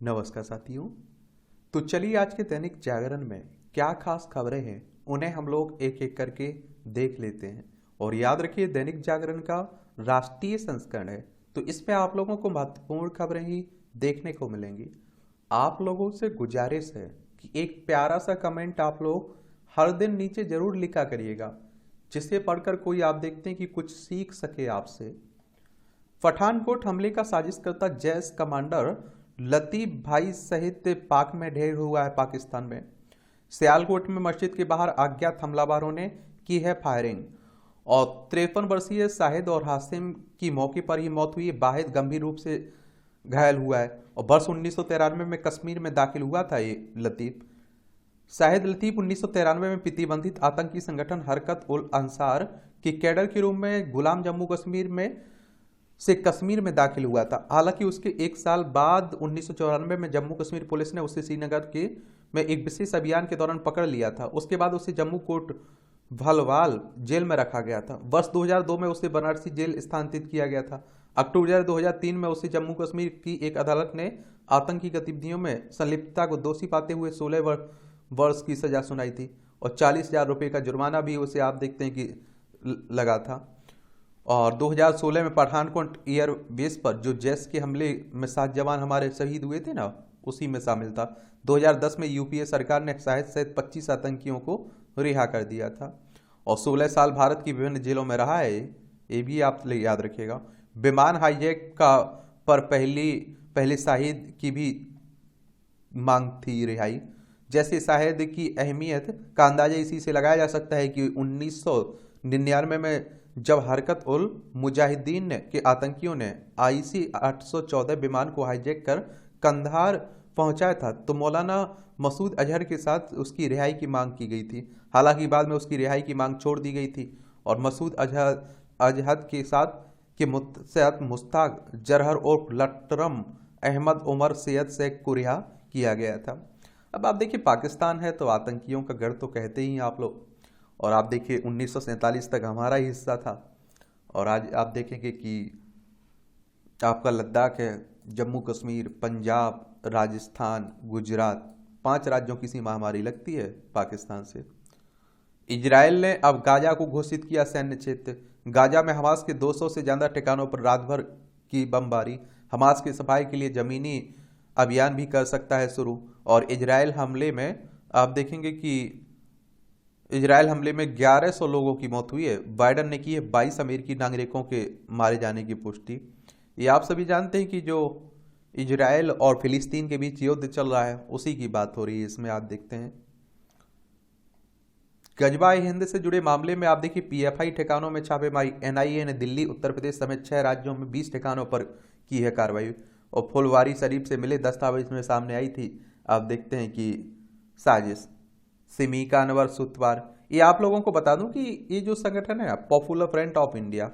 नमस्कार साथियों। तो चलिए आज के दैनिक जागरण में क्या खास खबरें हैं उन्हें हम लोग एक एक करके देख लेते हैं। और याद रखिए दैनिक जागरण का राष्ट्रीय संस्करण है, तो इसमें आप लोगों को महत्वपूर्ण खबरें ही देखने को मिलेंगी। आप लोगों से गुजारिश है कि एक प्यारा सा कमेंट आप लोग हर दिन नीचे जरूर लिखा करिएगा, जिसे पढ़कर कोई आप देखते हैं कि कुछ सीख सके आपसे। पठानकोट हमले का साजिशकर्ता जैश कमांडर लतीफ भाई सहित पाक में ढेर हुआ है पाकिस्तान में। सियालकोट में मस्जिद के बाहर अज्ञात हमलावरों ने की है फायरिंग। और 53 वर्षीय शाहिद और हासिम की मौके पर ही मौत हुई। वाहिद गंभीर रूप से घायल हुआ है और वर्ष 1993 में कश्मीर में दाखिल हुआ था ये लतीफ। शाहिद लतीफ 1993 में प्रतिबंधित आतंकी संगठन हरकत उल अंसार की कैडर के रूप में गुलाम जम्मू कश्मीर में से कश्मीर में दाखिल हुआ था। हालांकि उसके एक साल बाद 1994 में जम्मू कश्मीर पुलिस ने उसे श्रीनगर के में एक विशेष अभियान के दौरान पकड़ लिया था। उसके बाद उसे जम्मू कोट भलवाल जेल में रखा गया था। वर्ष 2002 में उसे बनारसी जेल स्थानांतरित किया गया था। अक्टूबर 2003 में उसे जम्मू कश्मीर की एक अदालत ने आतंकी गतिविधियों में संलिप्तता को दोषी पाते हुए 16 वर्ष की सजा सुनाई थी और 40,000 रुपये का जुर्माना भी उसे आप देखते हैं कि लगा था। और 2016 में पठानकोट एयरबेस पर जो जैश के हमले में 7 जवान हमारे शहीद हुए थे ना, उसी में शामिल था। 2010 में यूपीए सरकार ने शाहिद सहित 25 आतंकियों को रिहा कर दिया था और 16 साल भारत की विभिन्न जेलों में रहा है। ये भी आप याद रखिएगा। विमान हाईजैक का पर पहले शाहिद की भी मांग थी रिहाई। जैसे शाहिद की अहमियत का अंदाजा इसी से लगाया जा सकता है कि 1999 में जब हरकत उल मुजाहिदीन के आतंकियों ने आईसी 814 विमान को हाईजैक कर कंधार पहुंचाया था, तो मौलाना मसूद अजहर के साथ उसकी रिहाई की मांग की गई थी। हालांकि बाद में उसकी रिहाई की मांग छोड़ दी गई थी और मसूद अजहर के साथ मुश्ताक जरहर और लटरम अहमद उमर सैयद शेख को रिहा किया गया था। अब आप देखिए पाकिस्तान है तो आतंकियों का गढ़ तो कहते ही आप लोग। और आप देखिए 1947 तक हमारा ही हिस्सा था और आज आप देखेंगे कि आपका लद्दाख है, जम्मू कश्मीर, पंजाब, राजस्थान, गुजरात, 5 राज्यों की सीमा हमारी लगती है पाकिस्तान से। इजराइल ने अब गाजा को घोषित किया सैन्य क्षेत्र। गाजा में हमास के 200 से ज्यादा ठिकानों पर रात भर की बमबारी। हमास की सफाई के लिए जमीनी अभियान भी कर सकता है शुरू। और इजराइल हमले में आप देखेंगे कि इजराइल हमले में 1100 लोगों की मौत हुई है। बाइडन ने की है 22 अमेरिकी नागरिकों के मारे जाने की पुष्टि। ये आप सभी जानते हैं कि जो इजराइल और फिलिस्तीन के बीच युद्ध चल रहा है उसी की बात हो रही है। इसमें आप देखते हैं गजबा हिंद से जुड़े मामले में आप देखिए पीएफआई ठिकानों में छापेमारी। एनआईए ने दिल्ली, उत्तर प्रदेश समेत 6 राज्यों में 20 ठिकानों पर की है कार्रवाई। और फुलवारी शरीफ से मिले दस्तावेज में सामने आई थी आप देखते हैं कि साजिश। सिमीका अनवर सुतवार, ये आप लोगों को बता दूं कि ये जो संगठन है पॉपुलर फ्रंट ऑफ इंडिया,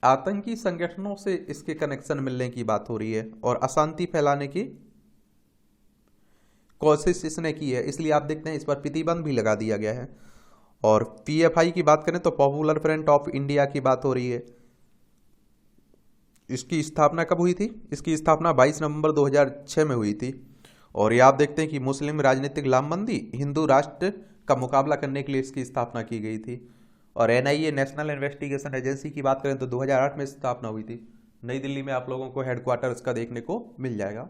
आतंकी संगठनों से इसके कनेक्शन मिलने की बात हो रही है और अशांति फैलाने की कोशिश इसने की है। इसलिए आप देखते हैं इस पर प्रतिबंध भी लगा दिया गया है। और पीएफआई की बात करें तो पॉपुलर फ्रंट ऑफ इंडिया की बात हो रही है। इसकी स्थापना कब हुई थी? इसकी स्थापना 22 नवंबर 2006 में हुई थी। और ये आप देखते हैं कि मुस्लिम राजनीतिक लामबंदी, हिंदू राष्ट्र का मुकाबला करने के लिए इसकी स्थापना की गई थी। और एनआईए, नेशनल इन्वेस्टिगेशन एजेंसी की बात करें तो 2008 में स्थापना हुई थी। नई दिल्ली में आप लोगों को हेडक्वार्टर इसका देखने को मिल जाएगा।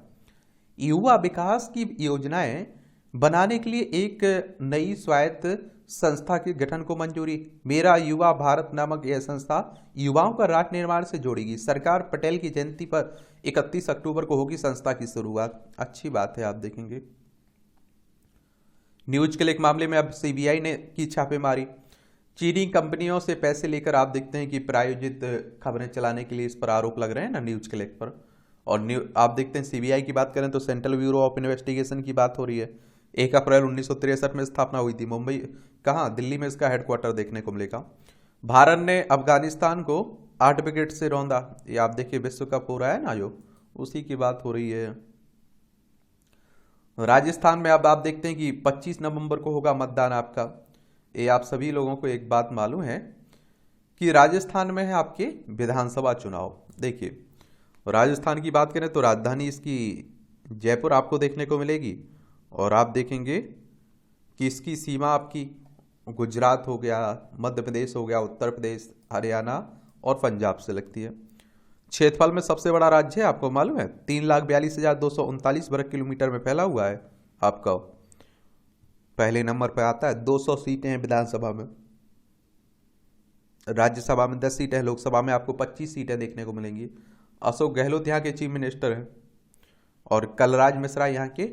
युवा विकास की योजनाएं बनाने के लिए एक नई स्वायत्त संस्था के गठन को मंजूरी। मेरा युवा भारत नामक यह संस्था युवाओं का राष्ट्र निर्माण से जोड़ेगी। सरकार पटेल की जयंती पर 31 अक्टूबर को होगी संस्था की शुरुआत। अच्छी बात है। आप देखेंगे न्यूज क्लिक मामले में अब सीबीआई ने की छापेमारी। चीनी कंपनियों से पैसे लेकर आप देखते हैं कि प्रायोजित खबरें चलाने के लिए इस पर आरोप लग रहे हैं ना न्यूज क्लिक पर। और आप देखते हैं सीबीआई की बात करें तो सेंट्रल ब्यूरो ऑफ इन्वेस्टिगेशन की बात हो रही है। 1 अप्रैल 1963 में स्थापना हुई थी। मुंबई कहाँ, दिल्ली में इसका हेडक्वार्टर देखने को मिलेगा। भारत ने अफगानिस्तान को 8 विकेट से रौंदा। ये आप देखिए विश्व कप हो रहा है ना जो, उसी की बात हो रही है। राजस्थान में अब आप देखते हैं कि 25 नवंबर को होगा मतदान आपका। ये आप सभी लोगों को एक बात मालूम है कि राजस्थान में है आपके विधानसभा चुनाव। देखिए राजस्थान की बात करें तो राजधानी इसकी जयपुर आपको देखने को मिलेगी। और आप देखेंगे कि इसकी सीमा आपकी गुजरात हो गया, मध्य प्रदेश हो गया, उत्तर प्रदेश, हरियाणा और पंजाब से लगती है। क्षेत्रफल में सबसे बड़ा राज्य है, आपको मालूम है, 3,42,239 वर्ग किलोमीटर में फैला हुआ है। आपका पहले नंबर पर आता है। 200 सीटें हैं विधानसभा में, राज्यसभा में 10 सीटें हैं, लोकसभा में आपको 25 सीटें देखने को मिलेंगी। अशोक गहलोत यहाँ के चीफ मिनिस्टर हैं और कलराज मिश्रा यहाँ के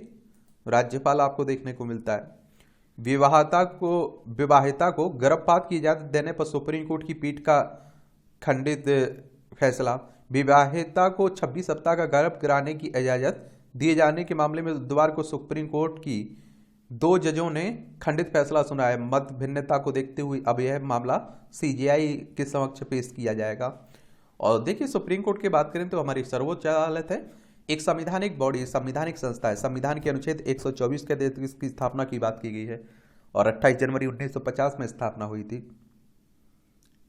राज्यपाल आपको देखने को मिलता है। विवाहिता को गर्भपात की इजाजत देने पर सुप्रीम कोर्ट की पीठ का खंडित फैसला। विवाहिता को 26 सप्ताह का गर्भ कराने की इजाजत दिए जाने के मामले में बुधवार को सुप्रीम कोर्ट की 2 जजों ने खंडित फैसला सुनाया। मत भिन्नता को देखते हुए अब यह मामला सीजेआई के समक्ष पेश किया जाएगा। और देखिए, सुप्रीम कोर्ट की बात करें तो हमारी सर्वोच्च अदालत है, एक संवैधानिक बॉडी, संवैधानिक संस्था है। संविधान के अनुच्छेद 124 के तहत इसकी स्थापना की बात की गई है और 28 जनवरी 1950 में स्थापना हुई थी।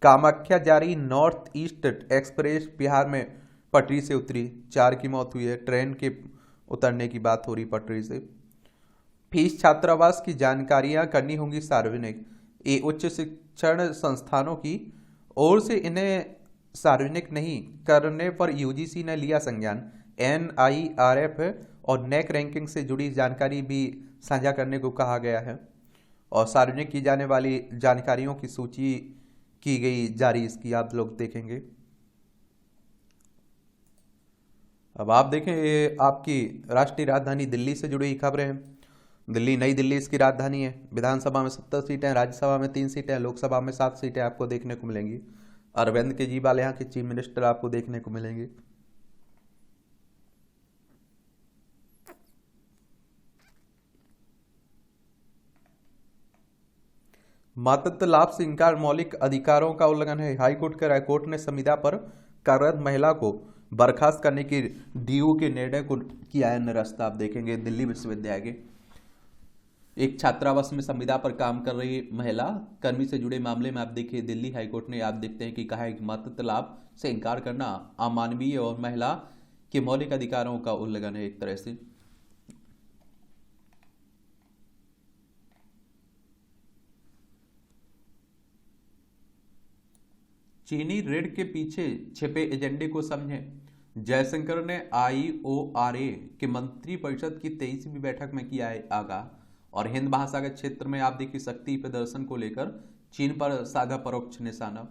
कामाख्या जारी नॉर्थ ईस्ट एक्सप्रेस बिहार में पटरी से उतरी, 4 की मौत हुई है। ट्रेन के उतरने की बात हो रही पटरी से। फीस छात्रावास की जानकारियां करनी होंगी सार्वजनिक। ये उच्च शिक्षण संस्थानों की ओर से इन्हें सार्वजनिक नहीं करने पर यूजीसी ने लिया संज्ञान। NIRF और नेक रैंकिंग से जुड़ी जानकारी भी साझा करने को कहा गया है और सार्वजनिक की जाने वाली जानकारियों की सूची की गई जारी, इसकी आप लोग देखेंगे। अब आप देखें, ये आपकी राष्ट्रीय राजधानी दिल्ली से जुड़ी खबरें हैं। दिल्ली, नई दिल्ली इसकी राजधानी है। विधानसभा में 70 सीटें, राज्यसभा में 3 सीटें, लोकसभा में 7 सीटें आपको देखने को मिलेंगी। अरविंद केजरीवाल यहाँ के चीफ मिनिस्टर आपको देखने को मिलेंगे। मातृत्व लाभ से इंकार मौलिक अधिकारों का उल्लंघन है। हाईकोर्ट के रायकोर्ट ने संविदा पर कार्यरत महिला को बर्खास्त करने की डीयू के निर्णय को किया है निरस्त। आप देखेंगे दिल्ली विश्वविद्यालय के एक छात्रावास में संविदा पर काम कर रही महिला कर्मी से जुड़े मामले में आप देखिए दिल्ली हाईकोर्ट ने आप देखते हैं कि कहा है कि मातृत्व लाभ से इंकार करना अमानवीय और महिला के मौलिक अधिकारों का उल्लंघन है एक तरह से। चीनी ऋण के पीछे छिपे एजेंडे को समझें। जयशंकर ने IORA के मंत्री परिषद की 23वीं बैठक में किया है आगाह और हिंद महासागर क्षेत्र में आप देखिए शक्ति प्रदर्शन को लेकर चीन पर साधा परोक्ष निशाना।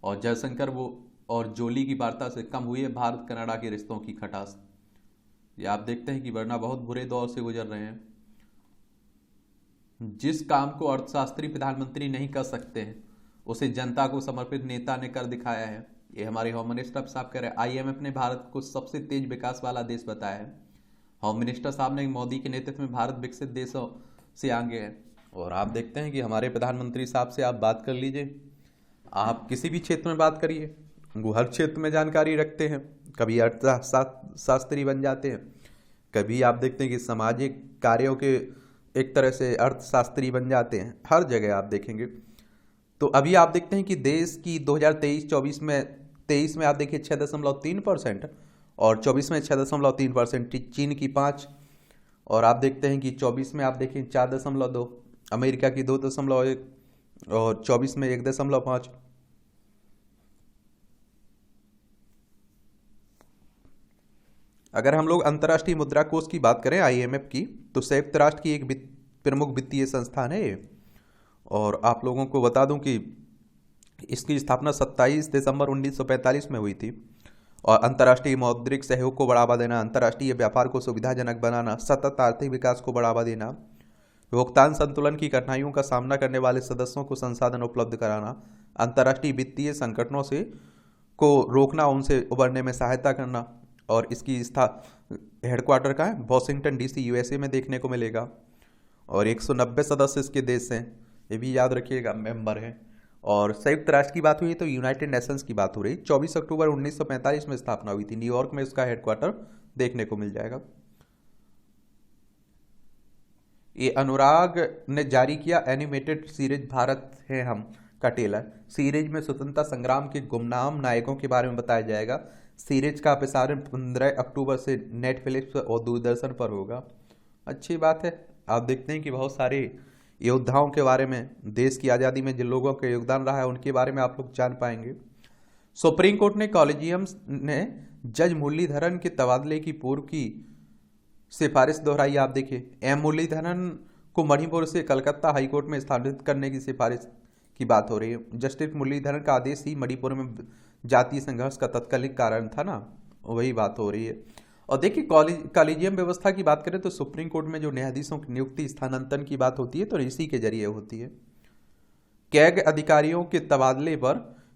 और जयशंकर वो और जोली की वार्ता से कम हुई है भारत कनाडा के रिश्तों की खटास। ये आप देखते हैं कि वरना बहुत बुरे दौर से गुजर रहे हैं। जिस काम को अर्थशास्त्री प्रधानमंत्री नहीं कर सकते हैं उसे जनता को समर्पित नेता ने कर दिखाया है। ये हमारे होम मिनिस्टर साहब कह रहे हैं। IMF ने भारत को सबसे तेज विकास वाला देश बताया है। होम मिनिस्टर साहब ने मोदी के नेतृत्व में भारत विकसित देशों से आगे है। और आप देखते हैं कि हमारे प्रधानमंत्री साहब से आप बात कर लीजिए, आप किसी भी क्षेत्र में बात करिए, वो हर क्षेत्र में जानकारी रखते हैं। कभी अर्थशास्त्री बन जाते हैं, कभी आप देखते हैं कि सामाजिक कार्यों के एक तरह से अर्थशास्त्री बन जाते हैं। हर जगह आप देखेंगे। तो अभी आप देखते हैं कि देश की 2023-24 में 23 में आप देखिए 6.3% और 24 में 6.3%, चीन की 5, और आप देखते हैं कि 24 में आप देखें 4.2, अमेरिका की 2.1 और 24 में 1.5। अगर हम लोग अंतर्राष्ट्रीय मुद्रा कोष की बात करें IMF की, तो संयुक्त राष्ट्र की एक प्रमुख वित्तीय संस्थान है ये। और आप लोगों को बता दूं कि इसकी स्थापना 27 दिसंबर 1945 में हुई थी। और अंतर्राष्ट्रीय मौद्रिक सहयोग को बढ़ावा देना, अंतर्राष्ट्रीय व्यापार को सुविधाजनक बनाना, सतत आर्थिक विकास को बढ़ावा देना, भुगतान संतुलन की कठिनाइयों का सामना करने वाले सदस्यों को संसाधन उपलब्ध कराना, अंतर्राष्ट्रीय वित्तीय संकटों से को रोकना, उनसे उबरने में सहायता करना। और इसकी हेडक्वार्टर का है वॉशिंगटन DC USA में देखने को मिलेगा। और 190 सदस्य इसके देश हैं, ये भी याद रखिएगा, मेंबर हैं। और संयुक्त राष्ट्र की बात हुई तो यूनाइटेड नेशंस की बात हो रही। 24 अक्टूबर 1945 में स्थापना हुई थी। न्यूयॉर्क में इसका हेडक्वार्टर देखने को मिल जाएगा। ये अनुराग ने जारी किया एनिमेटेड सीरीज भारत है हम का टेलर। सीरीज में स्वतंत्रता संग्राम के गुमनाम नायकों के बारे में बताया जाएगा। सीरीज का प्रसारण 15 अक्टूबर से नेटफ्लिक्स और दूरदर्शन पर होगा। अच्छी बात है। आप देखते हैं कि बहुत सारे योद्धाओं के बारे में, देश की आज़ादी में जिन लोगों का योगदान रहा है उनके बारे में आप लोग जान पाएंगे। सुप्रीम कोर्ट ने कॉलेजियम ने जज मुरलीधरन के तबादले की पूर्व की सिफारिश दोहराई। आप देखिए, एम मुरलीधरन को मणिपुर से कलकत्ता हाईकोर्ट में स्थानांतरित करने की सिफारिश की बात हो रही है। जस्टिस मुरलीधरन का आदेश ही मणिपुर में जातीय संघर्ष का तत्कालिक कारण था ना, वही बात हो रही है। और देखिए, कॉलेजियम व्यवस्था की बात करें तो सुप्रीम कोर्ट में जो न्यायाधीशों की नियुक्ति स्थानांतरण की बात होती है तो इसी के जरिए होती है। कैग अधिकारियों के तबादले पर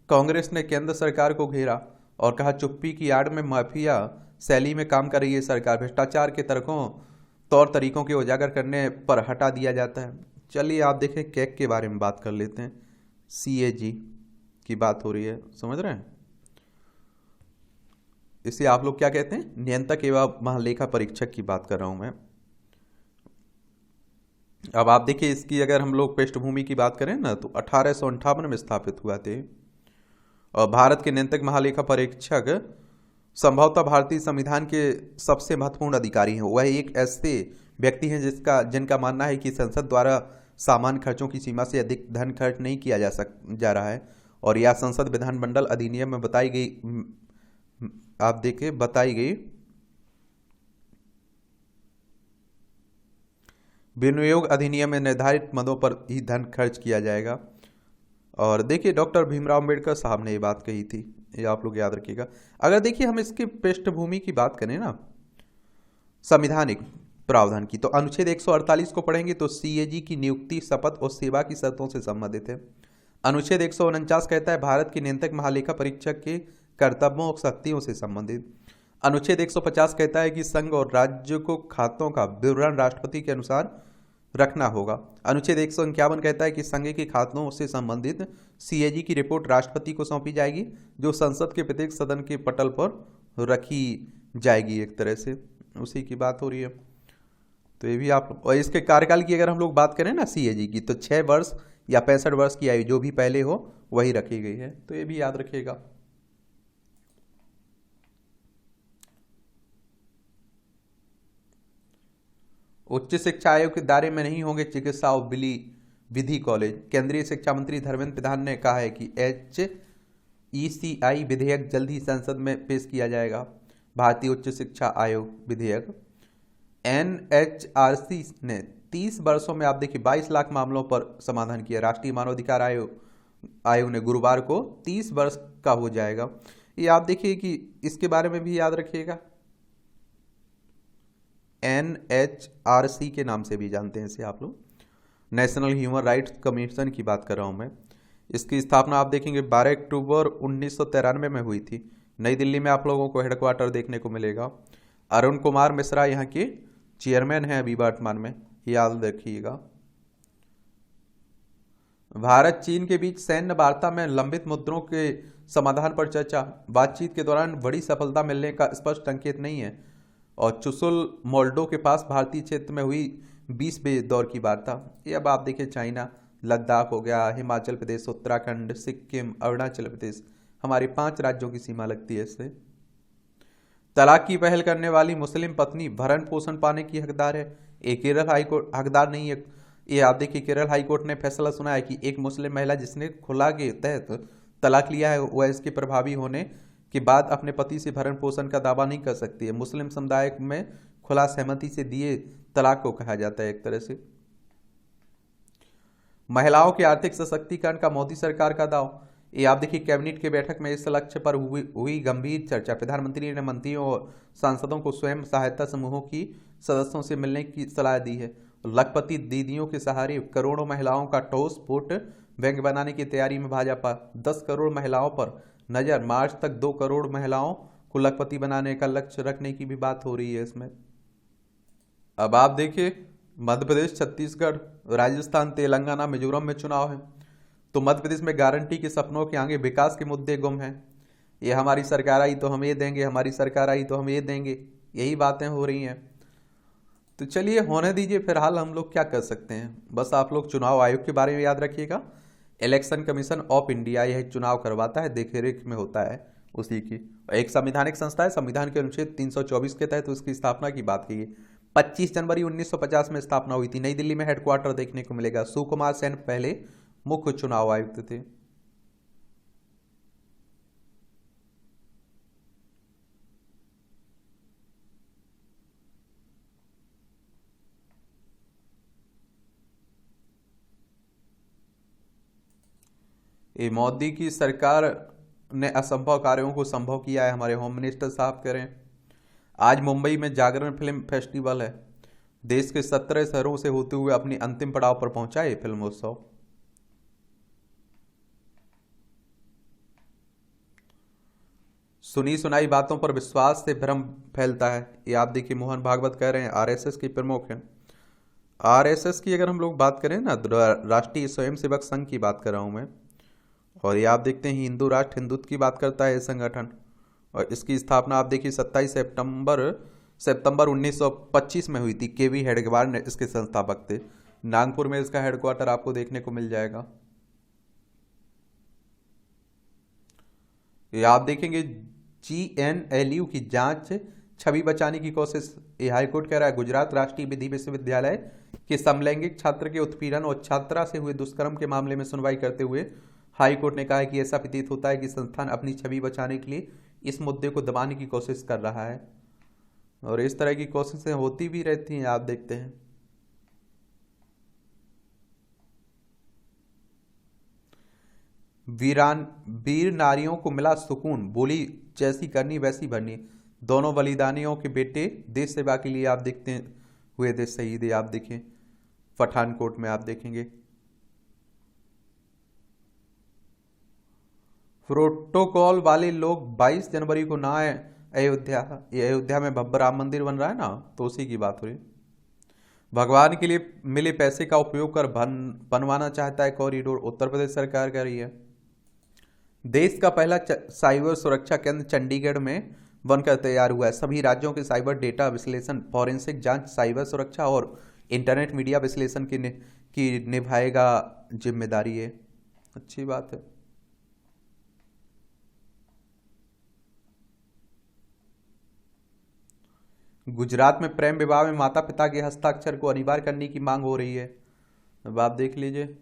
कांग्रेस ने केंद्र सरकार को घेरा और कहा चुप्पी की आड़ में माफिया शैली में काम कर रही है सरकार, भ्रष्टाचार के तौर तरीकों के उजागर करने पर हटा दिया जाता है। चलिए आप देखें, कैग के बारे में बात कर लेते हैं। CAG की बात हो रही है, समझ रहे हैं? इसे आप लोग क्या कहते हैं? नियंत्रक एवं महालेखा परीक्षक की बात कर रहा हूं मैं। अब आप देखिए, इसकी अगर हम लोग पृष्ठभूमि की बात करें ना तो 1858 में स्थापित हुआ थे। और भारत के नियंत्रक महालेखा परीक्षक संभवतः भारतीय संविधान के सबसे महत्वपूर्ण अधिकारी हैं। वह एक ऐसे व्यक्ति हैं जिनका मानना है कि संसद द्वारा सामान्य खर्चों की सीमा से अधिक धन खर्च नहीं किया जा रहा है, और यह संसद विधानमंडल अधिनियम में बताई गई विनियोग अधिनियम में निर्धारित मदों पर ही धन खर्च किया जाएगा। और देखिए, डॉक्टर भीमराव अम्बेडकर साहब ने ये बात कही थी, ये आप लोग याद रखिएगा। अगर देखिए हम इसकी पृष्ठभूमि की बात करें ना, संवैधानिक प्रावधान की, तो अनुच्छेद 148 को पढ़ेंगे तो CAG की नियुक्ति, शपथ और सेवा की शर्तों से संबंधित है। अनुच्छेद 149 कहता है भारत के नियंत्रक महालेखा परीक्षक के कर्तव्यों और शक्तियों से संबंधित। अनुच्छेद 150 कहता है कि संघ और राज्य को खातों का विवरण राष्ट्रपति के अनुसार रखना होगा। अनुच्छेद 151 कहता है कि संघ के खातों से संबंधित CAG की रिपोर्ट राष्ट्रपति को सौंपी जाएगी, जो संसद के प्रत्येक सदन के पटल पर रखी जाएगी। एक तरह से उसी की बात हो रही है। तो ये भी आप, और इसके कार्यकाल की अगर हम लोग बात करें ना CAG की, तो 6 वर्ष या 65 वर्ष की आयु जो भी पहले हो वही रखी गई है। तो ये भी याद रखिएगा। उच्च शिक्षा आयोग के दायरे में नहीं होंगे चिकित्सा और विधि कॉलेज। केंद्रीय शिक्षा मंत्री धर्मेंद्र प्रधान ने कहा है कि HECI विधेयक जल्द ही संसद में पेश किया जाएगा। भारतीय उच्च शिक्षा आयोग विधेयक NHRC ने 30 वर्षों में आप देखिए 22 लाख मामलों पर समाधान किया। राष्ट्रीय मानवाधिकार आयोग ने गुरुवार को 30 वर्ष का हो जाएगा। ये आप देखिए कि इसके बारे में भी याद रखिएगा। NHRC के नाम से भी जानते हैं इसे आप लोग, नेशनल ह्यूमन राइट्स कमीशन की बात कर रहा हूं मैं। इसकी स्थापना आप देखेंगे 12 अक्टूबर 1993 में हुई थी। नई दिल्ली में आप लोगों को हेडक्वार्टर देखने को मिलेगा। अरुण कुमार मिश्रा यहाँ के चेयरमैन हैं अभी वर्तमान में, याद रखिएगा। भारत चीन के बीच सैन्य वार्ता में लंबित मुद्दों के समाधान पर चर्चा। बातचीत के दौरान बड़ी सफलता मिलने का स्पष्ट संकेत नहीं है। और चुशुल मोल्डो के पास भारतीय क्षेत्र में हुई 20वें दौर की वार्ता। ये अब आप देखिए, चाइना, लद्दाख हो गया, हिमाचल प्रदेश, उत्तराखंड, सिक्किम, अरुणाचल प्रदेश, हमारे 5 राज्यों की सीमा लगती है इससे। तलाक की पहल करने वाली मुस्लिम पत्नी भरण पोषण पाने की हकदार है। एक केरल हाईकोर्ट हकदार नहीं है। ये आप देखिए, केरल हाईकोर्ट ने फैसला सुना है कि एक मुस्लिम महिला जिसने खुला के तहत तलाक लिया है वह इसके प्रभावी होने के बाद अपने पति से भरण पोषण का दावा नहीं कर सकती है। मुस्लिम समुदाय में खुला सहमति से दिए तलाक को कहा जाता है एक तरह से। महिलाओं के आर्थिक सशक्तिकरण का मोदी सरकार का दाव। ये आप देखिए, कैबिनेट के बैठक में इस लक्ष्य पर हुई गंभीर चर्चा। प्रधानमंत्री ने मंत्रियों और सांसदों को स्वयं सहायता समूहों की सदस्यों से मिलने की सलाह दी है। लखपति दीदियों के सहारे करोड़ों महिलाओं का ठोस वोट बैंक बनाने की तैयारी में भाजपा। 10 करोड़ महिलाओं पर नजर। मार्च तक 2 करोड़ महिलाओं को लखपति बनाने का लक्ष्य रखने की भी बात हो रही है इसमें। अब आप देखिए, मध्य प्रदेश, छत्तीसगढ़, राजस्थान, तेलंगाना, मिजोरम में चुनाव है। तो मध्य प्रदेश में गारंटी के सपनों के आगे विकास के मुद्दे गुम हैं। ये हमारी सरकार आई तो हम ये देंगे, हमारी सरकार आई तो हम ये देंगे, यही बातें हो रही हैं। तो चलिए होने दीजिए, फिलहाल हम लोग क्या कर सकते हैं। बस आप लोग चुनाव आयोग के बारे में याद रखिएगा। इलेक्शन कमीशन ऑफ इंडिया यह चुनाव करवाता है, देखरेख में होता है। उसी की एक संवैधानिक संस्था है। संविधान के अनुच्छेद 324 के तहत उसकी स्थापना की बात की गई। 25 जनवरी 1950 में स्थापना हुई थी। नई दिल्ली में हेडक्वार्टर देखने को मिलेगा। सुकुमार सेन पहले मुख्य चुनाव आयुक्त थे। ये मोदी की सरकार ने असंभव कार्यों को संभव किया है, हमारे होम मिनिस्टर साहब कह रहे हैं। आज मुंबई में जागरण फिल्म फेस्टिवल है। देश के 17 शहरों से होते हुए अपनी अंतिम पड़ाव पर पहुंचा ये फिल्मोत्सव। सुनी सुनाई बातों पर विश्वास से भ्रम फैलता है, ये आप देखिए मोहन भागवत कह रहे हैं, आरएसएस के प्रमुख हैं। आरएसएस की अगर हम लोग बात करें ना, तो राष्ट्रीय स्वयंसेवक संघ की बात कर रहा हूं मैं। और ये आप देखते हैं हिंदू राष्ट्र हिंदुत्व की बात करता है ये संगठन। और इसकी स्थापना आप देखिए 27 सितंबर 1925 में हुई थी। केवी हेडगेवार ने इसके संस्थापक थे। नागपुर में इसका हेडक्वार्टर आपको देखने को मिल जाएगा। ये आप देखेंगे GNLU की जांच छवि बचाने की कोशिश। ये हाईकोर्ट कह रहा है गुजरात राष्ट्रीय विधि विश्वविद्यालय के समलैंगिक छात्र के उत्पीड़न और छात्रा से हुए दुष्कर्म के मामले में सुनवाई करते हुए हाईकोर्ट ने कहा है कि ऐसा प्रतीत होता है कि संस्थान अपनी छवि बचाने के लिए इस मुद्दे को दबाने की कोशिश कर रहा है। और इस तरह की कोशिशें होती भी रहती हैं, आप देखते हैं। वीर नारियों को मिला सुकून, बोली जैसी करनी वैसी भरनी। दोनों बलिदानियों के बेटे देश सेवा के लिए आप देखते हुए थे शहीद। आप देखें पठानकोट में आप देखेंगे। प्रोटोकॉल वाले लोग 22 जनवरी को ना आए अयोध्या। ये अयोध्या में भव्य राम मंदिर बन रहा है ना, तो उसी की बात हो रही। भगवान के लिए मिले पैसे का उपयोग कर बनवाना चाहता है कॉरिडोर, उत्तर प्रदेश सरकार कर रही है। देश का पहला साइबर सुरक्षा केंद्र चंडीगढ़ में बनकर तैयार हुआ है। सभी राज्यों के साइबर डेटा विश्लेषण, फॉरेंसिक जांच, साइबर सुरक्षा और इंटरनेट मीडिया विश्लेषण की निभाएगा जिम्मेदारी है। अच्छी बात है। गुजरात में प्रेम विवाह में माता पिता के हस्ताक्षर को अनिवार्य करने की मांग हो रही है। अब आप देख लीजिए।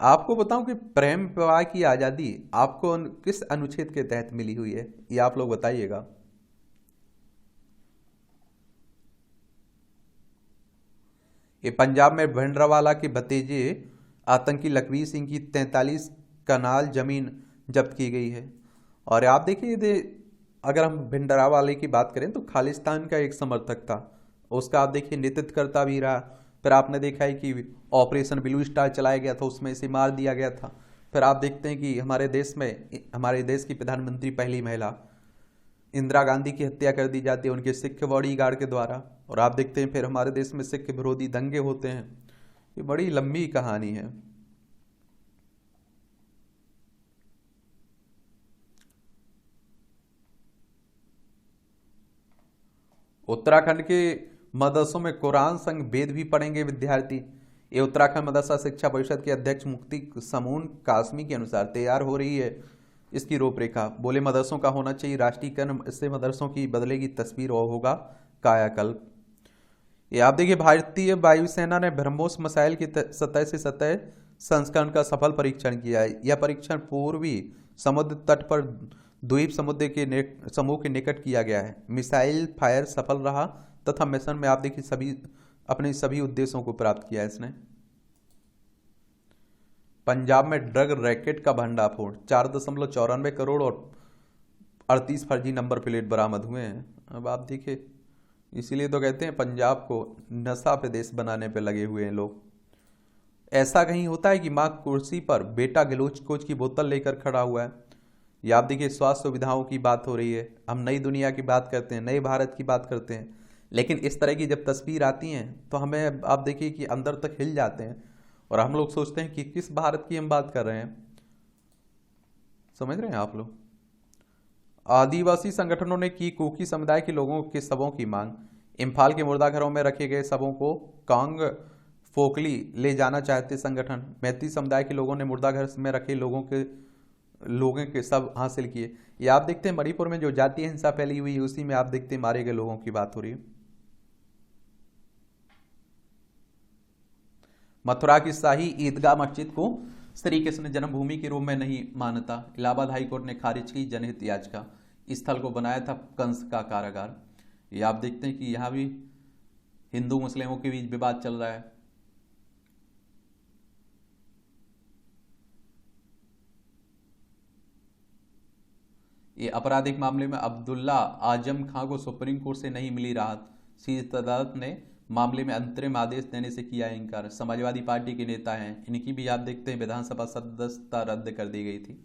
आपको बताऊं कि प्रेम विवाह की आज़ादी आपको किस अनुच्छेद के तहत मिली हुई है, ये आप लोग बताइएगा। ये पंजाब में भिंडरावाला के भतीजे आतंकी लखवीर सिंह की 43 कनाल जमीन जब्त की गई है। और आप देखिए, अगर हम भिंडरावाले की बात करें तो खालिस्तान का एक समर्थक था, उसका आप देखिए नेतृत्व करता भी रहा। फिर आपने देखा है कि ऑपरेशन ब्लू स्टार चलाया गया था, उसमें इसे मार दिया गया था। फिर आप देखते हैं कि हमारे देश की प्रधानमंत्री पहली महिला इंदिरा गांधी की हत्या कर दी जाती है उनके सिख बॉडीगार्ड के द्वारा। और आप देखते हैं फिर हमारे देश में सिख विरोधी दंगे होते हैं। ये बड़ी लंबी कहानी है। उत्तराखंड के मदरसों में कुरान संग वेद भी पढ़ेंगे विद्यार्थी। ये उत्तराखंड मदरसा शिक्षा परिषद के अध्यक्ष मुफ्ती समून कासमी के अनुसार तैयार हो रही है इसकी रूपरेखा। बोले मदरसों का होना चाहिए राष्ट्रीयकरण, इससे मदरसों की बदलेगी तस्वीर और होगा कायाकल्प। ये आप देखिए भारतीय वायुसेना ने ब्रह्मोस मिसाइल की सतह से सतह संस्करण का सफल परीक्षण किया है। यह परीक्षण पूर्वी समुद्र तट पर द्वीप समुद्र के समूह के निकट किया गया है। मिसाइल फायर सफल रहा तथा मिशन में आप देखिए अपने सभी उद्देश्यों को प्राप्त किया है इसने। पंजाब में ड्रग रैकेट का भंडाफोड़, 4.94 करोड़ और 38 फर्जी नंबर प्लेट बरामद हुए हैं। अब आप देखिए, इसीलिए तो कहते हैं पंजाब को नशा प्रदेश बनाने पे लगे हुए हैं लोग। ऐसा कहीं होता है कि माँ कुर्सी पर बेटा ग्लूकोज की बोतल लेकर खड़ा हुआ है। या आप देखिए स्वास्थ्य सुविधाओं की बात हो रही है, हम नई दुनिया की बात करते हैं, नए भारत की बात करते हैं, लेकिन इस तरह की जब तस्वीर आती हैं तो हमें आप देखिए कि अंदर तक हिल जाते हैं और हम लोग सोचते हैं कि किस भारत की हम बात कर रहे हैं। समझ रहे हैं आप लोग। आदिवासी संगठनों ने की कुकी समुदाय के लोगों के शवों की मांग। इम्फाल के मुर्दाघरों में रखे गए शवों को कांग फोकली ले जाना चाहते संगठन। मैती समुदाय के लोगों ने मुर्दाघर में रखे लोगों के लोगों के सब हासिल किए। ये आप देखते हैं मणिपुर में जो जातीय हिंसा फैली हुई है, उसी में आप देखते हैं मारे गए लोगों की बात हो रही है। मथुरा की शाही ईदगाह मस्जिद को श्री कृष्ण जन्मभूमि के रूप में नहीं मानता, इलाहाबाद हाईकोर्ट ने खारिज की जनहित याचिका। स्थल को बनाया था कंस का कारागार। ये आप देखते हैं कि यहां भी हिंदू मुस्लिमों के बीच विवाद चल रहा है। ये आपराधिक मामले में अब्दुल्ला आजम खां को सुप्रीम कोर्ट से नहीं मिली राहत। शीर्ष अदालत ने मामले में अंतरिम आदेश देने से किया इनकार। समाजवादी पार्टी के नेता हैं, इनकी भी आप देखते हैं विधानसभा सदस्यता रद्द कर दी गई थी।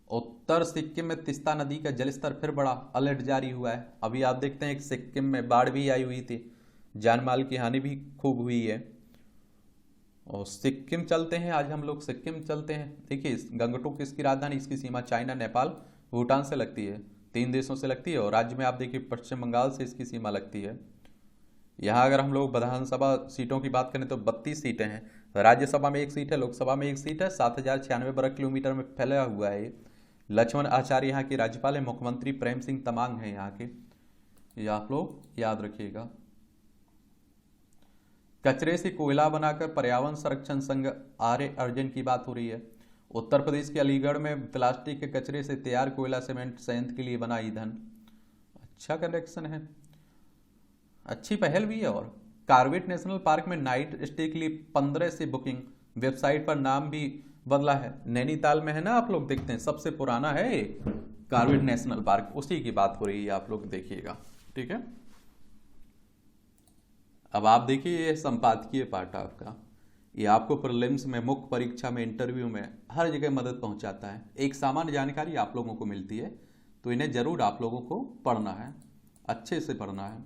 उत्तर सिक्किम में तिस्ता नदी का जलस्तर फिर बढ़ा, अलर्ट जारी हुआ है। अभी आप देखते हैं एक सिक्किम में बाढ़ भी आई हुई थी, जान माल की हानि भी खूब हुई है। और सिक्किम चलते हैं, आज हम लोग सिक्किम चलते हैं। देखिए गंगटोक इसकी राजधानी, इसकी सीमा चाइना, नेपाल, भूटान से लगती है, 3 देशों से लगती है। और राज्य में आप देखिए पश्चिम बंगाल से इसकी सीमा लगती है। यहाँ अगर हम लोग विधानसभा सीटों की बात करें तो 32 सीटें हैं, राज्यसभा में 1 सीट है, लोकसभा में 1 सीट है। 7096 वर्ग किलोमीटर में फैला हुआ है। लक्ष्मण आचार्य यहाँ के राज्यपाल है, मुख्यमंत्री प्रेम सिंह तमांग हैं यहाँ के, ये आप लोग याद रखिएगा। कचरे से कोयला बनाकर पर्यावरण संरक्षण संघ आर्य अर्जुन की बात हो रही है। उत्तर प्रदेश के अलीगढ़ में प्लास्टिक के कचरे से तैयार कोयला सीमेंट संयंत्र के लिए बना ईंधन। अच्छा कलेक्शन है, अच्छी पहल भी है। और कार्बेट नेशनल पार्क में नाइट स्टे के लिए 15 से बुकिंग, वेबसाइट पर नाम भी बदला है। नैनीताल में है ना, आप लोग देखते हैं सबसे पुराना है ये कार्बेट नेशनल पार्क, उसी की बात हो रही है, आप लोग देखिएगा, ठीक है। अब आप देखिए ये संपादकीय पार्ट आपका, ये आपको प्रीलिम्स में, मुख्य परीक्षा में, इंटरव्यू में हर जगह मदद पहुंचाता है। एक सामान्य जानकारी आप लोगों को मिलती है, तो इन्हें जरूर आप लोगों को पढ़ना है, अच्छे से पढ़ना है।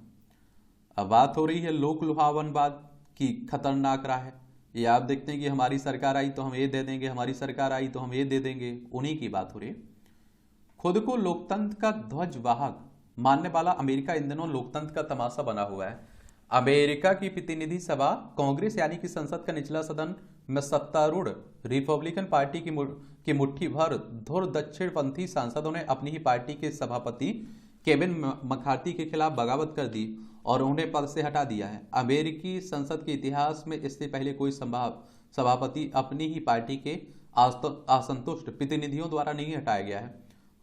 अब बात हो रही है लोक लुभावनवाद की खतरनाक राह है। ये आप देखते हैं कि हमारी सरकार आई तो हम ये दे देंगे, हमारी सरकार आई तो हम ये दे देंगे, उन्हीं की बात हो रही है। खुद को लोकतंत्र का ध्वजवाहक मानने वाला अमेरिका इन दिनों लोकतंत्र का तमाशा बना हुआ है। अमेरिका की प्रतिनिधि सभा कांग्रेस यानी कि संसद का निचला सदन में सत्तारूढ़ रिपब्लिकन पार्टी की मुट्ठी भर धुर दक्षिणपंथी सांसदों ने अपनी ही पार्टी के सभापति केविन मकार्थी के खिलाफ बगावत कर दी और उन्हें पद से हटा दिया है। अमेरिकी संसद के इतिहास में इससे पहले कोई सभापति अपनी ही पार्टी के असंतुष्ट प्रतिनिधियों द्वारा नहीं हटाया गया है।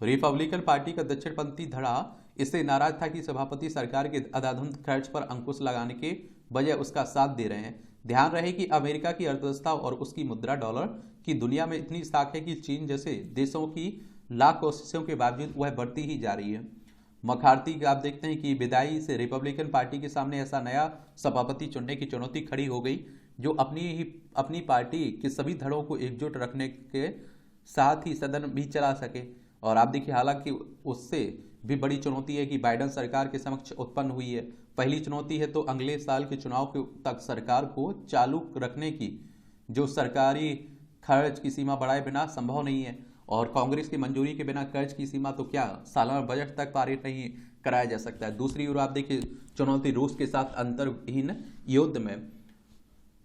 रिपब्लिकन पार्टी का दक्षिणपंथी धड़ा इससे नाराज था कि सभापति सरकार के अंधाधुंध खर्च पर अंकुश लगाने के बजाय उसका साथ दे रहे हैं। ध्यान रहे कि अमेरिका की अर्थव्यवस्था और उसकी मुद्रा डॉलर की दुनिया में इतनी साख है कि चीन जैसे देशों की लाख कोशिशों के बावजूद वह बढ़ती ही जा रही है। मकार्थी आप देखते हैं कि विदाई से रिपब्लिकन पार्टी के सामने ऐसा नया सभापति चुनने की चुनौती खड़ी हो गई जो अपनी पार्टी के सभी धड़ों को एकजुट रखने के साथ ही सदन भी चला सके। और आप देखिए हालांकि उससे भी बड़ी चुनौती है कि बाइडेन सरकार के समक्ष उत्पन्न हुई है। पहली चुनौती है तो अगले साल के चुनाव तक सरकार को चालू रखने की, जो सरकारी खर्च की सीमा बढ़ाए बिना संभव नहीं है। और कांग्रेस की मंजूरी के बिना कर्ज की सीमा तो क्या सालाना बजट तक पारित नहीं कराया जा सकता है। दूसरी ओर आप देखिए चुनौती रूस के साथ अंतरहीन युद्ध में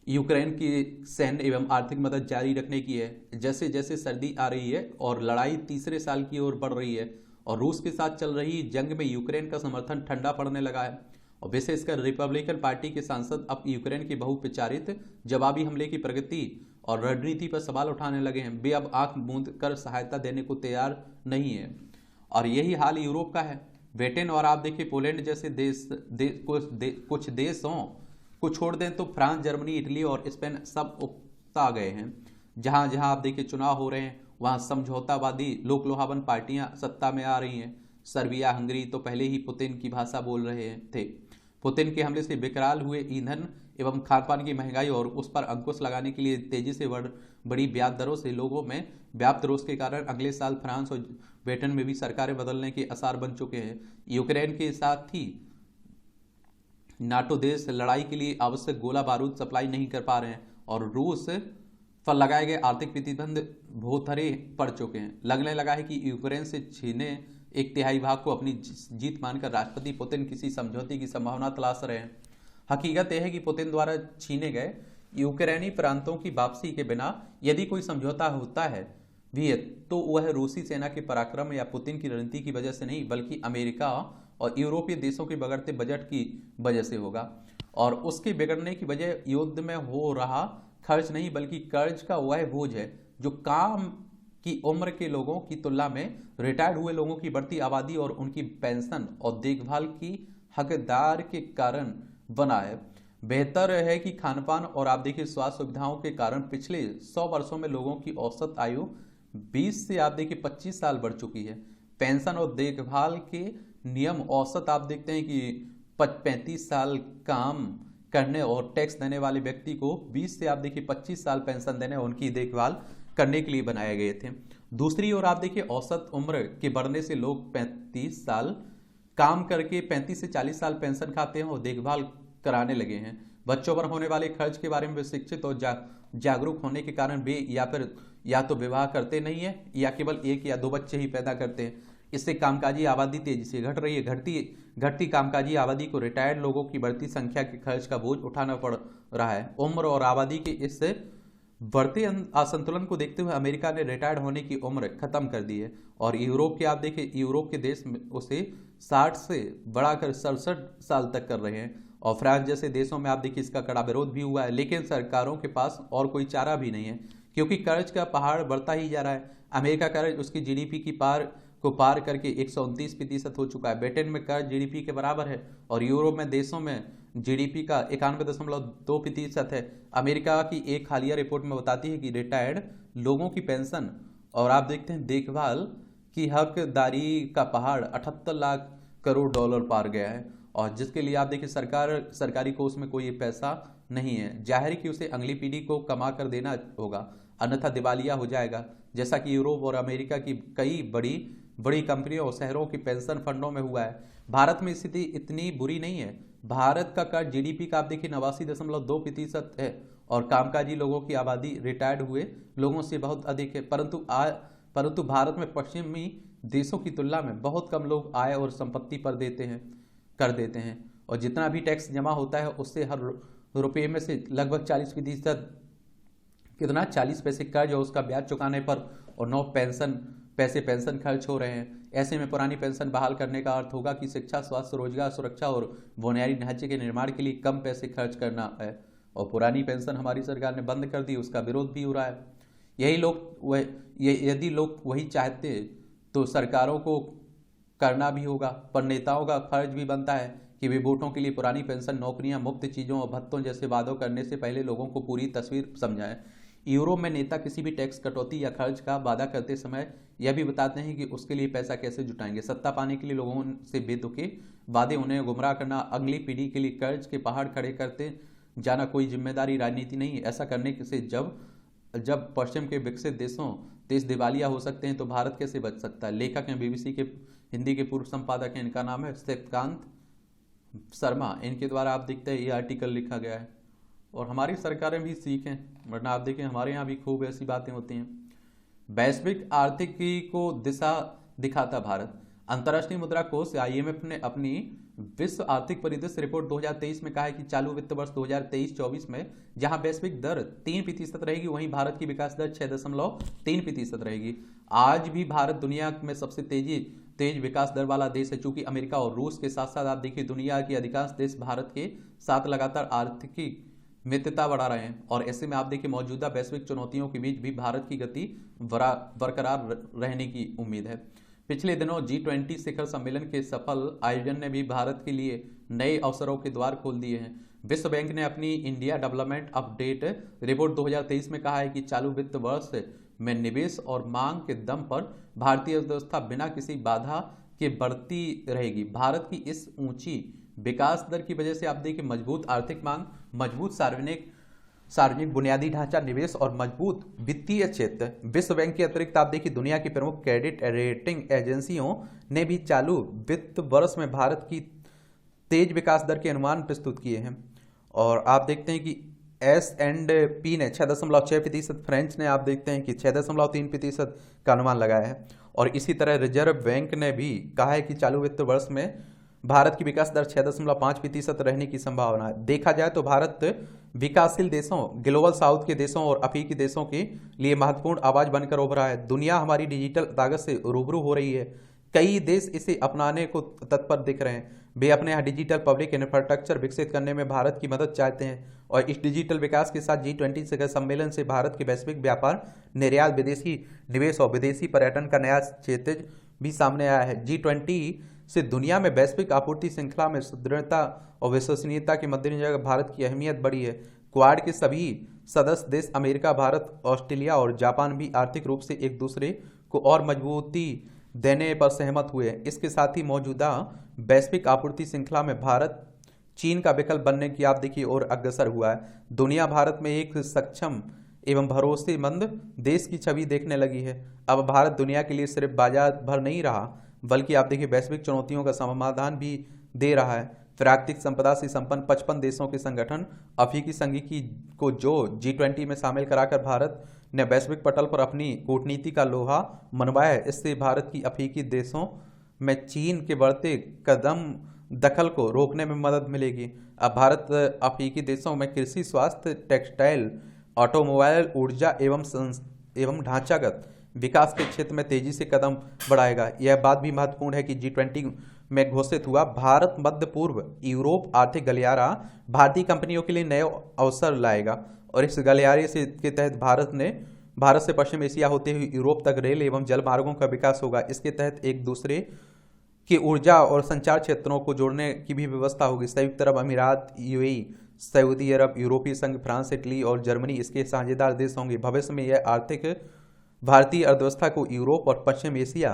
यूक्रेन की सैन्य एवं आर्थिक मदद जारी रखने की है। जैसे जैसे सर्दी आ रही है और लड़ाई तीसरे साल की ओर बढ़ रही है और रूस के साथ चल रही जंग में यूक्रेन का समर्थन ठंडा पड़ने लगा है और विशेषकर रिपब्लिकन पार्टी के सांसद अब यूक्रेन के बहुप्रचारित जवाबी हमले की प्रगति और रणनीति पर सवाल उठाने लगे हैं। वे अब आंख मूंद कर सहायता देने को तैयार नहीं है और यही हाल यूरोप का है। ब्रिटेन और आप देखिए पोलैंड जैसे कुछ देशों को छोड़ दें तो फ्रांस, जर्मनी, इटली और स्पेन सब उकता गए हैं। जहां जहां आप देखिए चुनाव हो रहे हैं वहां समझौतावादी लोक लुभावन पार्टियां सत्ता में आ रही हैं। सर्बिया, हंगरी तो पहले ही पुतिन की भाषा बोल रहे थे। पुतिन के हमले से विकराल हुए ईंधन एवं खानपान की महंगाई और उस पर अंकुश लगाने के लिए तेजी से बड़ी ब्याज दरों से लोगों में व्याप्त रोष के कारण अगले साल फ्रांस और ब्रिटेन में भी सरकारें बदलने के आसार बन चुके हैं। यूक्रेन के साथ ही नाटो देश लड़ाई के लिए आवश्यक गोला बारूद सप्लाई नहीं कर पा रहे हैं और रूस पर लगाए गए आर्थिक प्रतिबंध भोथरे पड़ चुके हैं। लगने लगा है कि यूक्रेन से छीने 1/3 भाग को अपनी जीत मानकर राष्ट्रपति पुतिन किसी समझौते की संभावना तलाश रहे हैं। हकीकत यह है कि पुतिन द्वारा छीने गए यूक्रेनी प्रांतों की वापसी के बिना यदि कोई समझौता होता है भी है तो वह रूसी सेना के पराक्रम या पुतिन की रणनीति की वजह से नहीं, बल्कि अमेरिका और यूरोपीय देशों के बढ़ते बजट की वजह से होगा। और उसके बिगड़ने की वजह युद्ध में हो रहा खर्च नहीं, बल्कि कर्ज का वह बोझ है जो काम की उम्र के लोगों की तुलना में रिटायर्ड हुए लोगों की बढ़ती आबादी और उनकी पेंशन और देखभाल की हकदार के कारण बना है। बेहतर है कि खानपान और आप देखिए स्वास्थ्य सुविधाओं के कारण पिछले 100 वर्षों में लोगों की औसत आयु 20 से आप देखिए 25 साल बढ़ चुकी है। पेंशन और देखभाल के नियम औसत आप देखते हैं कि 35 साल काम करने और टैक्स देने वाले व्यक्ति को 20 से आप देखिए 25 साल पेंशन देने और उनकी देखभाल करने के लिए बनाए गए थे। दूसरी ओर आप देखिए औसत उम्र के बढ़ने से लोग 35 साल काम करके 35 से 40 साल पेंशन खाते हैं और देखभाल कराने लगे हैं। बच्चों पर होने वाले खर्च के बारे में शिक्षित और जागरूक होने के कारण वे या तो विवाह करते नहीं है या केवल 1 या 2 बच्चे ही पैदा करते हैं। इससे कामकाजी आबादी तेजी से घट रही है। घटती कामकाजी आबादी को रिटायर्ड लोगों की बढ़ती संख्या के खर्च का बोझ उठाना पड़ रहा है। उम्र और आबादी के इस बढ़ते असंतुलन को देखते हुए अमेरिका ने रिटायर्ड होने की उम्र खत्म कर दी है और यूरोप के आप देखिए यूरोप के देश उसे 60 से बढ़ाकर 67 साल तक कर रहे हैं और फ्रांस जैसे देशों में आप देखिए इसका कड़ा विरोध भी हुआ है, लेकिन सरकारों के पास और कोई चारा भी नहीं है क्योंकि कर्ज का पहाड़ बढ़ता ही जा रहा है। अमेरिका कर्ज उसकी जीडीपी की पार करके 129% हो चुका है। ब्रिटेन में कर्ज जीडीपी के बराबर है और यूरोप में देशों में जीडीपी का 91.2% है। अमेरिका की एक हालिया रिपोर्ट में बताती है कि रिटायर्ड लोगों की पेंशन और आप देखते हैं देखभाल की हकदारी का पहाड़ 78 लाख करोड़ डॉलर पार गया है और जिसके लिए आप देखिए सरकारी कोष में कोई पैसा नहीं है। जाहिर है कि उसे अगली पीढ़ी को कमा कर देना होगा, अन्यथा दिवालिया हो जाएगा, जैसा कि यूरोप और अमेरिका की कई बड़ी कंपनियों और शहरों की पेंशन फंडों में हुआ है। भारत में स्थिति इतनी बुरी नहीं है। भारत का कर्ज जीडीपी का आप देखिए 89.2% है और कामकाजी लोगों की आबादी रिटायर्ड हुए लोगों से बहुत अधिक है, परंतु भारत में पश्चिमी देशों की तुलना में बहुत कम लोग आय और संपत्ति पर कर देते हैं और जितना भी टैक्स जमा होता है उससे हर रुपये में से लगभग 40% कितना 40 पैसे कर्ज और उसका ब्याज चुकाने पर और 9 पैसे पेंशन खर्च हो रहे हैं। ऐसे में पुरानी पेंशन बहाल करने का अर्थ होगा कि शिक्षा, स्वास्थ्य, रोजगार, सुरक्षा और बुनियादी ढांचे के निर्माण के लिए कम पैसे खर्च करना है और पुरानी पेंशन हमारी सरकार ने बंद कर दी, उसका विरोध भी हो रहा है। यदि लोग वही चाहते तो सरकारों को करना भी होगा, पर नेताओं का फर्ज भी बनता है कि वे वोटों के लिए पुरानी पेंशन, नौकरियां, मुफ्त चीज़ों और भत्तों जैसे वादों करने से पहले लोगों को पूरी तस्वीर समझाएं। यूरोप में नेता किसी भी टैक्स कटौती या खर्च का वादा करते समय यह भी बताते हैं कि उसके लिए पैसा कैसे जुटाएंगे। सत्ता पाने के लिए लोगों से बेतुके वादे, उन्हें गुमराह करना, अगली पीढ़ी के लिए कर्ज के पहाड़ खड़े करते जाना कोई जिम्मेदारी राजनीति नहीं है। ऐसा करने से जब पश्चिम के विकसित देश दिवालिया हो सकते हैं तो भारत कैसे बच सकता है। लेखक हैं बीबीसी के हिंदी के पूर्व संपादक हैं, इनका नाम है श्वेतकांत शर्मा। इनके द्वारा आप देखते हैं ये आर्टिकल लिखा गया है और हमारी सरकारें भी सीखें, वरना आप देखें हमारे यहाँ भी खूब ऐसी बातें होती हैं। वैश्विक आर्थिकी को दिशा दिखाता भारत। अंतर्राष्ट्रीय मुद्रा कोष IMF ने अपनी विश्व आर्थिक परिदृश्य रिपोर्ट 2023 में कहा है कि चालू वित्त वर्ष 2023-24 में जहां वैश्विक दर 3% रहेगी, वहीं भारत की विकास दर 6.3% रहेगी। आज भी भारत दुनिया में सबसे तेज विकास दर वाला देश है। चूंकि अमेरिका और रूस के साथ साथ आप देखिए दुनिया के अधिकांश देश भारत के साथ लगातार आर्थिकी मित्रता बढ़ा रहे हैं और ऐसे में आप देखिए मौजूदा वैश्विक चुनौतियों के बीच भी भारत की गति बरकरार रहने की उम्मीद है। पिछले दिनों G20 शिखर सम्मेलन के सफल आयोजन ने भी भारत के लिए नए अवसरों के द्वार खोल दिए हैं। विश्व बैंक ने अपनी इंडिया डेवलपमेंट अपडेट रिपोर्ट 2023 में कहा है कि चालू वित्त वर्ष में निवेश और मांग के दम पर भारतीय अर्थव्यवस्था बिना किसी बाधा के बढ़ती रहेगी। भारत की इस ऊंची विकास दर की वजह से आप देखिए मजबूत आर्थिक मांग, मजबूत सार्वजनिक बुनियादी ढांचा, निवेश और मजबूत वित्तीय क्षेत्र। विश्व बैंक के अतिरिक्त आप देखिए दुनिया की प्रमुख क्रेडिट रेटिंग एजेंसियों ने भी चालू वित्त वर्ष में भारत की तेज विकास दर के अनुमान प्रस्तुत किए हैं और आप देखते हैं कि S&P ने 6.6%, फ्रेंच ने आप देखते हैं कि 6.3% का अनुमान लगाया है और इसी तरह रिजर्व बैंक ने भी कहा है कि चालू वित्त वर्ष में भारत की विकास दर 6.5% रहने की संभावना है। देखा जाए तो भारत विकासशील देशों, ग्लोबल साउथ के देशों और अफ्रीकी देशों के लिए महत्वपूर्ण आवाज बनकर उभरा है। दुनिया हमारी डिजिटल ताकत से रूबरू हो रही है। कई देश इसे अपनाने को तत्पर दिख रहे हैं। वे अपने यहाँ डिजिटल पब्लिक इंफ्रास्ट्रक्चर विकसित करने में भारत की मदद चाहते हैं और इस डिजिटल विकास के साथ G20 शिखर सम्मेलन से भारत के वैश्विक व्यापार, निर्यात, विदेशी निवेश और विदेशी पर्यटन का नया क्षितिज भी सामने आया है। G20 से दुनिया में वैश्विक आपूर्ति श्रृंखला में सुदृढ़ता और विश्वसनीयता के मद्देनजर भारत की अहमियत बढ़ी है। क्वाड के सभी सदस्य देश अमेरिका, भारत, ऑस्ट्रेलिया और जापान भी आर्थिक रूप से एक दूसरे को और मजबूती देने पर सहमत हुए हैं। इसके साथ ही मौजूदा वैश्विक आपूर्ति श्रृंखला में भारत चीन का विकल्प बनने की आप देखिए और अग्रसर हुआ है। दुनिया भारत में एक सक्षम एवं भरोसेमंद देश की छवि देखने लगी है। अब भारत दुनिया के लिए सिर्फ बाजार भर नहीं रहा, बल्कि आप देखिए वैश्विक चुनौतियों का समाधान भी दे रहा है। प्राकृतिक संपदा से संपन्न 55 देशों के संगठन अफ्रीकी संघ की को जो G20 में शामिल कराकर भारत ने वैश्विक पटल पर अपनी कूटनीति का लोहा मनवाया है। इससे भारत की अफ्रीकी देशों में चीन के बढ़ते कदम दखल को रोकने में मदद मिलेगी। अब भारत अफ्रीकी देशों में कृषि, स्वास्थ्य, टेक्सटाइल, ऑटोमोबाइल, ऊर्जा एवं ढांचागत विकास के क्षेत्र में तेजी से कदम बढ़ाएगा। यह बात भी महत्वपूर्ण है कि G20 में घोषित हुआ भारत मध्य पूर्व यूरोप आर्थिक गलियारा भारतीय कंपनियों के लिए नए अवसर लाएगा और इस गलियारे से के तहत भारत से पश्चिम एशिया होते हुए यूरोप तक रेल एवं जल मार्गों का विकास होगा। इसके तहत एक दूसरे की ऊर्जा और संचार क्षेत्रों को जोड़ने की भी व्यवस्था होगी। संयुक्त अरब अमीरात, UAE, सऊदी अरब, यूरोपीय संघ, फ्रांस, इटली और जर्मनी इसके साझेदार देश होंगे। भविष्य में यह आर्थिक भारतीय अर्थव्यवस्था को यूरोप और पश्चिम एशिया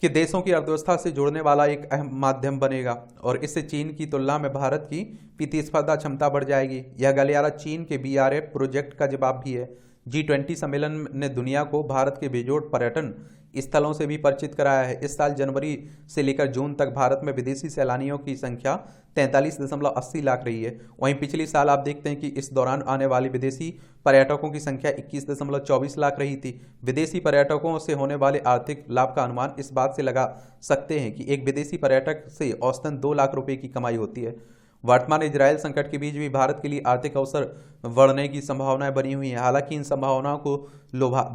के देशों की अर्थव्यवस्था से जोड़ने वाला एक अहम माध्यम बनेगा और इससे चीन की तुलना में भारत की प्रतिस्पर्धा क्षमता बढ़ जाएगी। यह गलियारा चीन के BRI प्रोजेक्ट का जवाब भी है। G20 सम्मेलन ने दुनिया को भारत के बेजोड़ पर्यटन स्थलों से भी परिचित कराया है। इस साल जनवरी से लेकर जून तक भारत में विदेशी सैलानियों की संख्या 43.80 लाख रही है। वहीं पिछले साल आप देखते हैं कि इस दौरान आने वाले विदेशी पर्यटकों की संख्या 21.24 लाख रही थी। विदेशी पर्यटकों से होने वाले आर्थिक लाभ का अनुमान इस बात से लगा सकते हैं कि एक विदेशी पर्यटक से औसतन 2 लाख रुपए की कमाई होती है। वर्तमान इजरायल संकट के बीच भी भारत के लिए आर्थिक अवसर बढ़ने की संभावनाएं बनी हुई हैं। हालांकि इन संभावनाओं को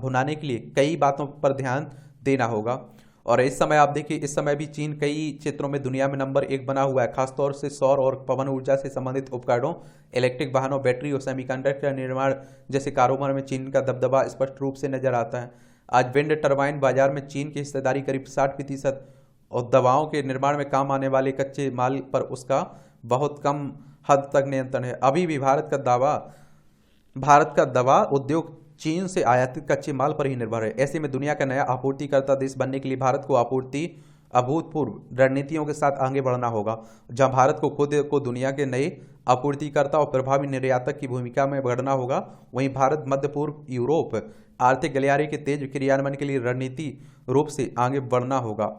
भुनाने के लिए कई बातों पर ध्यान देना होगा और इस समय आप देखिए इस समय भी चीन कई क्षेत्रों में दुनिया में नंबर 1 बना हुआ है। खासतौर से सौर और पवन ऊर्जा से संबंधित उपकरणों, इलेक्ट्रिक वाहनों, बैटरी और सेमीकंडक्टर निर्माण जैसे कारोबार में चीन का दबदबा स्पष्ट रूप से नजर आता है। आज विंड टरबाइन बाजार में चीन की हिस्सेदारी करीब 60% और दवाओं के निर्माण में काम आने वाले कच्चे माल पर उसका बहुत कम हद तक नियंत्रण है। अभी भी भारत का दवा उद्योग चीन से आयातित कच्चे माल पर ही निर्भर है। ऐसे में दुनिया का नया आपूर्तिकर्ता देश बनने के लिए भारत को अभूतपूर्व रणनीतियों के साथ आगे बढ़ना होगा। जहां भारत को खुद को दुनिया के नए आपूर्तिकर्ता और प्रभावी निर्यातक की भूमिका में बढ़ना होगा, वहीं भारत मध्य पूर्व यूरोप आर्थिक गलियारे के तेज क्रियान्वयन के लिए रणनीति रूप से आगे बढ़ना होगा।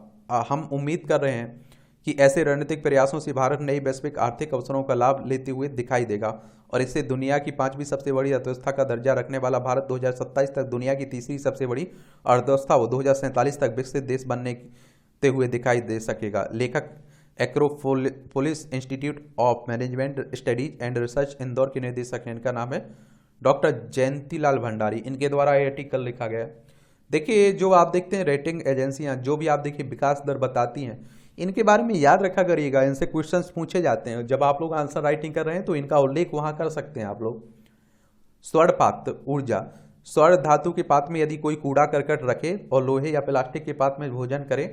हम उम्मीद कर रहे हैं कि ऐसे रणनीतिक प्रयासों से भारत नई वैश्विक आर्थिक अवसरों का लाभ लेते हुए दिखाई देगा और इससे दुनिया की 5वीं सबसे बड़ी अर्थव्यवस्था का दर्जा रखने वाला भारत 2027 तक दुनिया की 3री सबसे बड़ी अर्थव्यवस्था व 2047 तक विकसित देश बनने हुए दिखाई दे सकेगा। लेखक Acropolis institute of management studies and research Indore के निदेशक हैं। इनका नाम है डॉक्टर जयंतीलाल भंडारी। इनके द्वारा ये आर्टिकल लिखा गया। देखिए जो आप देखते हैं रेटिंग एजेंसियां जो भी आप देखिए विकास दर बताती हैं, इनके बारे में याद रखा करिएगा। इनसे क्वेश्चंस पूछे जाते हैं। जब आप लोग आंसर राइटिंग कर रहे हैं तो इनका उल्लेख वहां कर सकते हैं आप लोग। स्वर्ण पात्र ऊर्जा, स्वर्ण धातु के पात्र में यदि कोई कूड़ा करकट रखे और लोहे या प्लास्टिक के पात्र में भोजन करे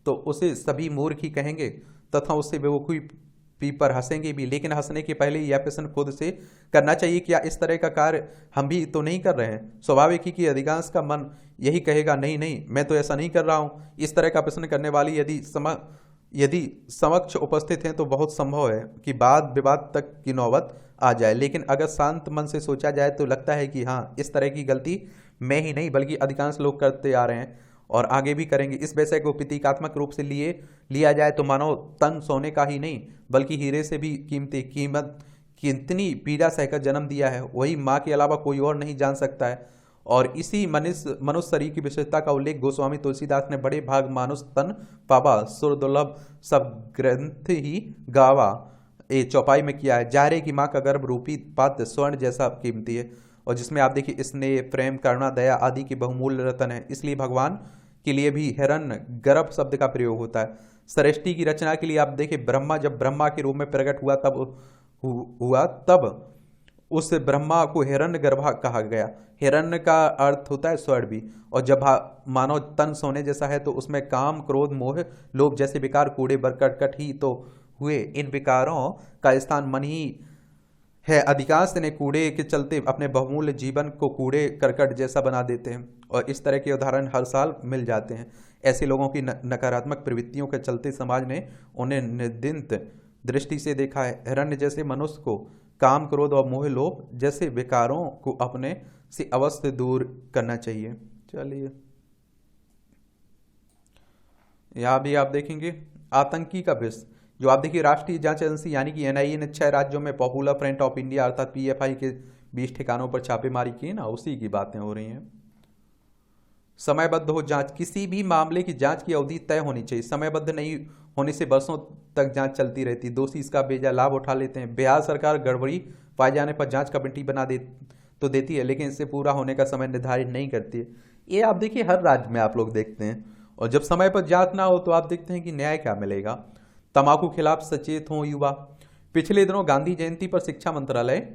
तो उसे सभी मूर्ख ही कहेंगे तथा उससे बेवकूफी पर हंसेंगे भी। लेकिन हंसने के पहले यह प्रश्न खुद से करना चाहिए, क्या इस तरह का कार्य हम भी तो नहीं कर रहे हैं। स्वाभाविक ही कि अधिकांश का मन यही कहेगा, नहीं नहीं मैं तो ऐसा नहीं कर रहा हूं। इस तरह का प्रश्न करने वाली यदि समक्ष उपस्थित हैं तो बहुत संभव है कि वाद विवाद तक की नौबत आ जाए। लेकिन अगर शांत मन से सोचा जाए तो लगता है कि हाँ, इस तरह की गलती मैं ही नहीं बल्कि अधिकांश लोग करते आ रहे हैं और आगे भी करेंगे। इस विषय को प्रतीकात्मक रूप से लिया जाए तो मानो तन सोने का ही नहीं बल्कि हीरे से भी कीमत कितनी पीड़ा सहकर जन्म दिया है, वही माँ के अलावा कोई और नहीं जान सकता है। और इसी मनुष्य शरीर की विशेषता का उल्लेख गोस्वामी तुलसीदास ने बड़े भाग मानुष तन पावा सुर दुर्लभ सब ग्रंथ ही गावा ए चौपाई में किया है। जाहिर है कि माँ का गर्भ रूपी पात्र स्वर्ण जैसा कीमती है और जिसमें आप देखिए स्नेह प्रेम करुणा दया आदि की बहुमूल्य रतन है, इसलिए भगवान के लिए भी हिरण्य गर्भ शब्द का प्रयोग होता है। सृष्टि की रचना के लिए आप देखिए ब्रह्मा जब ब्रह्मा के रूप में प्रकट हुआ तब उस ब्रह्मा को हिरण्य गर्भ कहा गया। हिरण्य का अर्थ होता है स्वर्ण भी, और जब मानव तन सोने जैसा है तो उसमें काम क्रोध मोह लोभ जैसे विकार कूड़े बरकट ही तो हुए। इन विकारों का स्थान मन ही है। अधिकांश ने कूड़े के चलते अपने बहुमूल्य जीवन को कूड़े करकट जैसा बना देते हैं और इस तरह के उदाहरण हर साल मिल जाते हैं। ऐसे लोगों की नकारात्मक प्रवृत्तियों के चलते समाज ने उन्हें निर्दिष्ट दृष्टि से देखा है। हिरण्य जैसे मनुष्य को काम क्रोध और मोह लोभ जैसे विकारों को अपने से अवश्य दूर करना चाहिए। चलिए यहाँ भी आप देखेंगे आतंकी का विष, जो आप देखिए राष्ट्रीय जांच एजेंसी यानी कि एनआईए ने 6 राज्यों में पॉपुलर फ्रंट ऑफ इंडिया अर्थात पीएफआई के 20 ठिकानों पर छापेमारी की ना, उसी की बातें हो रही हैं। समयबद्ध हो जांच, किसी भी मामले की जांच की अवधि तय होनी चाहिए। समयबद्ध नहीं होने से वर्षों तक जांच चलती रहती, दोषी इसका बेजा लाभ उठा लेते हैं। बिहार सरकार गड़बड़ी पाए जाने पर जांच कमेटी बना देती है, लेकिन इससे पूरा होने का समय निर्धारित नहीं करती है। ये आप देखिए हर राज्य में आप लोग देखते हैं, और जब समय पर जांच ना हो तो आप देखते हैं कि न्याय क्या मिलेगा। तंबाकू खिलाफ सचेत हों युवा, पिछले दिनों गांधी जयंती पर शिक्षा मंत्रालय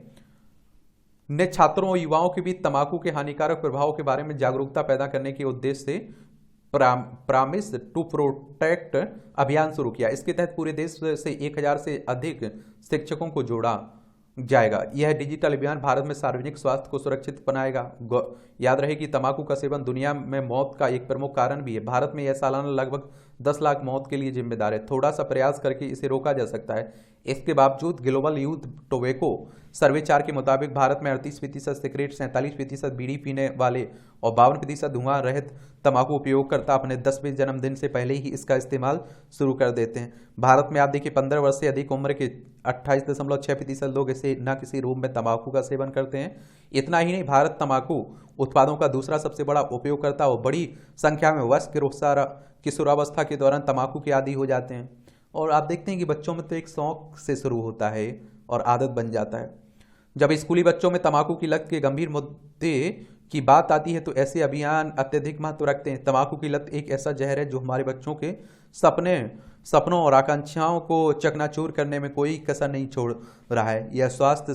ने छात्रों और युवाओं के बीच तंबाकू के हानिकारक प्रभावों के बारे में जागरूकता पैदा करने के उद्देश्य से प्रॉमिस टू प्रोटेक्ट अभियान शुरू किया। इसके तहत पूरे देश से 1000 से अधिक शिक्षकों को जोड़ा जाएगा। यह डिजिटल अभियान भारत में सार्वजनिक स्वास्थ्य को सुरक्षित बनाएगा। याद रहे कि तंबाकू का सेवन दुनिया में मौत का एक प्रमुख कारण भी है। भारत में यह सालाना लगभग 10 लाख मौत के लिए जिम्मेदार है। थोड़ा सा प्रयास करके इसे रोका जा सकता है। इसके बावजूद ग्लोबल यूथ टोबैको सर्वे 4 के मुताबिक भारत में 38% सिगरेट, 47% बीड़ी पीने वाले और 52% धुआं रहित तंबाकू उपयोगकर्ता अपने 10वें जन्मदिन से पहले ही इसका इस्तेमाल शुरू कर देते हैं। भारत में आप देखिए 15 वर्ष से अधिक उम्र के 28.6% लोग इसे न किसी रूप में तंबाकू का सेवन करते हैं। इतना ही नहीं, भारत तंबाकू उत्पादों का दूसरा सबसे बड़ा उपयोगकर्ता और बड़ी संख्या में वयस्क किशोरावस्था के दौरान तंबाकू के आदी हो जाते हैं। और आप देखते हैं कि बच्चों में तो एक शौक से शुरू होता है और आदत बन जाता है। जब स्कूली बच्चों में तंबाकू की लत के गंभीर मुद्दे की बात आती है तो ऐसे अभियान अत्यधिक महत्व रखते हैं। तंबाकू की लत एक ऐसा जहर है जो हमारे बच्चों के सपनों और आकांक्षाओं को चकनाचूर करने में कोई कसर नहीं छोड़ रहा है। यह स्वास्थ्य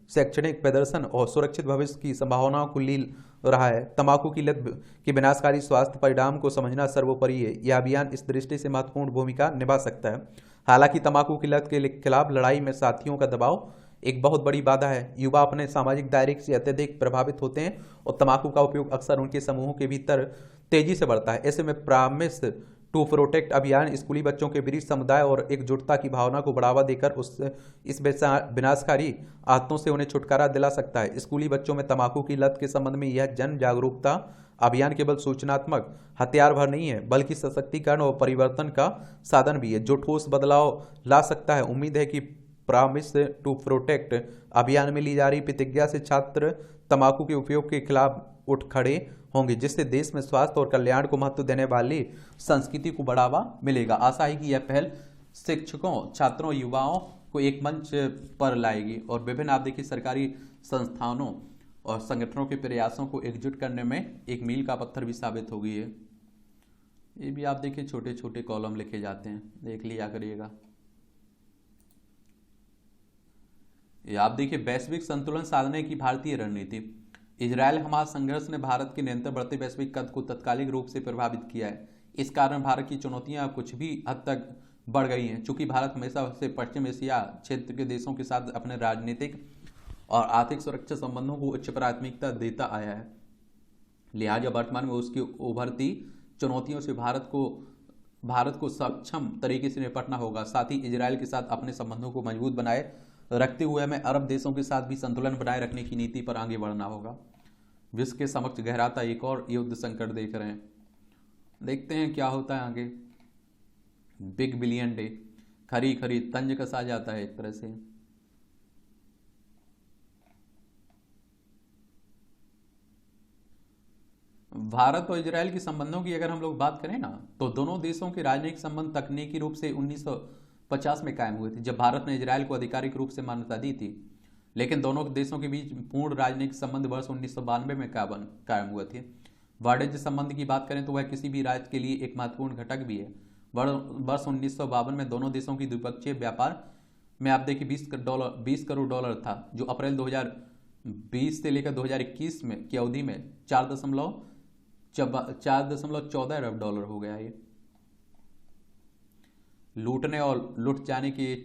शैक्षणिक प्रदर्शन और सुरक्षित भविष्य की संभावनाओं को लील रहा है। तंबाकू की लत के विनाशकारी स्वास्थ्य परिणाम को समझना सर्वोपरि है। यह अभियान इस दृष्टि से महत्वपूर्ण भूमिका निभा सकता है। हालांकि तंबाकू की लत के खिलाफ लड़ाई में साथियों का दबाव एक बहुत बड़ी बाधा है। युवा अपने सामाजिक दायरे से अत्यधिक प्रभावित होते हैं और तंबाकू का उपयोग अक्सर उनके समूहों के भीतर तेजी से बढ़ता है। ऐसे में प्रॉमिस टू प्रोटेक्ट अभियान स्कूली बच्चों के बीच समुदाय और एकजुटता की भावना को बढ़ावा देकर इस विनाशकारी आदतों से उन्हें छुटकारा दिला सकता है। स्कूली बच्चों में तंबाकू की लत के संबंध में यह जन जागरूकता अभियान केवल सूचनात्मक हथियार भर नहीं है, बल्कि सशक्तिकरण और परिवर्तन का साधन भी है जो ठोस बदलाव ला सकता है। उम्मीद है कि प्रॉमिस टू प्रोटेक्ट अभियान में ली जा रही प्रतिज्ञा से छात्र तंबाकू के उपयोग के खिलाफ उठ खड़े होंगे, जिससे देश में स्वास्थ्य और कल्याण को महत्व देने वाली संस्कृति को बढ़ावा मिलेगा। आशा है कि यह पहल शिक्षकों, छात्रों, युवाओं को एक मंच पर लाएगी और विभिन्न आप देखिए सरकारी संस्थानों और संगठनों के प्रयासों को एकजुट करने में एक मील का पत्थर भी साबित हो गई है। ये भी आप देखिए छोटे छोटे कॉलम लिखे जाते हैं, देख लिया करिएगा। ये आप देखिए वैश्विक संतुलन साधने की भारतीय रणनीति। इजरायल हमास संघर्ष ने भारत के निरंतर बढ़ते वैश्विक कद को तात्कालिक रूप से प्रभावित किया है। इस कारण भारत की चुनौतियां कुछ भी हद तक बढ़ गई हैं। चूंकि भारत हमेशा से पश्चिम एशिया क्षेत्र के देशों के साथ अपने राजनीतिक और आर्थिक सुरक्षा संबंधों को उच्च प्राथमिकता देता आया है, लिहाजा वर्तमान में उसकी उभरती चुनौतियों से भारत को सक्षम तरीके से निपटना होगा। साथ ही इजरायल के साथ अपने संबंधों को मजबूत बनाए रखते हुए हमें अरब देशों के साथ भी संतुलन बनाए रखने की नीति पर आगे बढ़ना होगा। विश्व के समक्ष गहराता एक और युद्ध संकट देख रहे हैं, देखते हैं क्या होता है आगे। बिग बिलियन डे, खरी खरी तंज कसा जाता है एक तरह से। भारत और इजराइल के संबंधों की अगर हम लोग बात करें ना, तो दोनों देशों के राजनयिक संबंध तकनीकी रूप से 1950 में कायम हुए थे, जब भारत ने इजराइल को आधिकारिक रूप से मान्यता दी थी। लेकिन दोनों देशों के बीच पूर्ण राजनयिक संबंध वर्ष 1992 में कायम हुए थे। वाणिज्य संबंध की बात करें तो वह किसी भी राज्य के लिए एक महत्वपूर्ण घटक भी है। वर्ष 1952 में दोनों देशों की द्विपक्षीय व्यापार में आप देखिए 20 करोड़ डॉलर था, जो अप्रैल 2020 से लेकर 2021 में की अवधि में 4.14 अरब डॉलर हो गया। ये लूटने और लुट जाने के ये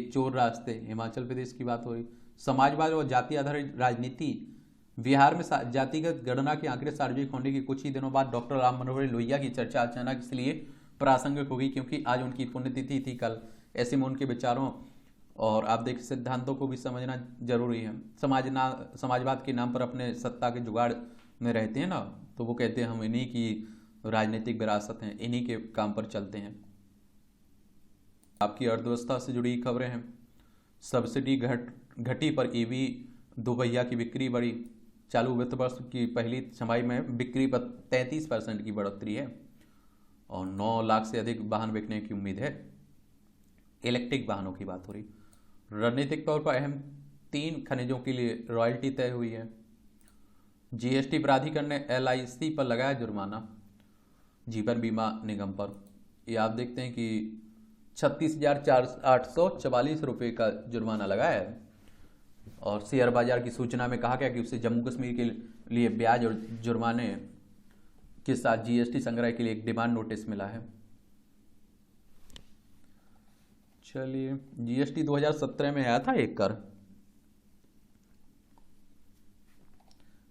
चोर रास्ते। हिमाचल प्रदेश की बात हो रही। समाजवाद और जाति आधारित राजनीति। बिहार में जातिगत गणना के आंकड़े सार्वजनिक होने के कुछ ही दिनों बाद डॉक्टर राम मनोहर लोहिया की चर्चा अचानक इसलिए प्रासंगिक होगी क्योंकि आज उनकी पुण्यतिथि थी कल। ऐसे में उनके विचारों और आप देख सिद्धांतों को भी समझना जरूरी है। समाजवाद के नाम पर अपने सत्ता के जुगाड़ में रहते हैं ना, तो वो कहते हैं हम इन्हीं की राजनीतिक विरासत हैं, इन्हीं के काम पर चलते हैं। आपकी अर्थव्यवस्था से जुड़ी खबरें हैं। सब्सिडी घटी पर ईवी दोपहिया की बिक्री बढ़ी। चालू वित्त वर्ष की पहली छमाही में बिक्री पर 33% की बढ़ोतरी है और 9 लाख से अधिक वाहन बिकने की उम्मीद है। इलेक्ट्रिक वाहनों की बात हो रही। रणनीतिक तौर पर अहम 3 खनिजों के लिए रॉयल्टी तय हुई है। जीएसटी प्राधिकरण ने एलआईसी पर लगाया जुर्माना, जीवन बीमा निगम पर। ये आप देखते हैं कि 36,844 रुपये का जुर्माना लगाया है। और शेयर बाजार की सूचना में कहा गया कि उसे जम्मू कश्मीर के लिए ब्याज और जुर्माने के साथ जीएसटी संग्रह के लिए एक डिमांड नोटिस मिला है। चलिए, जीएसटी 2017 में आया था एक कर।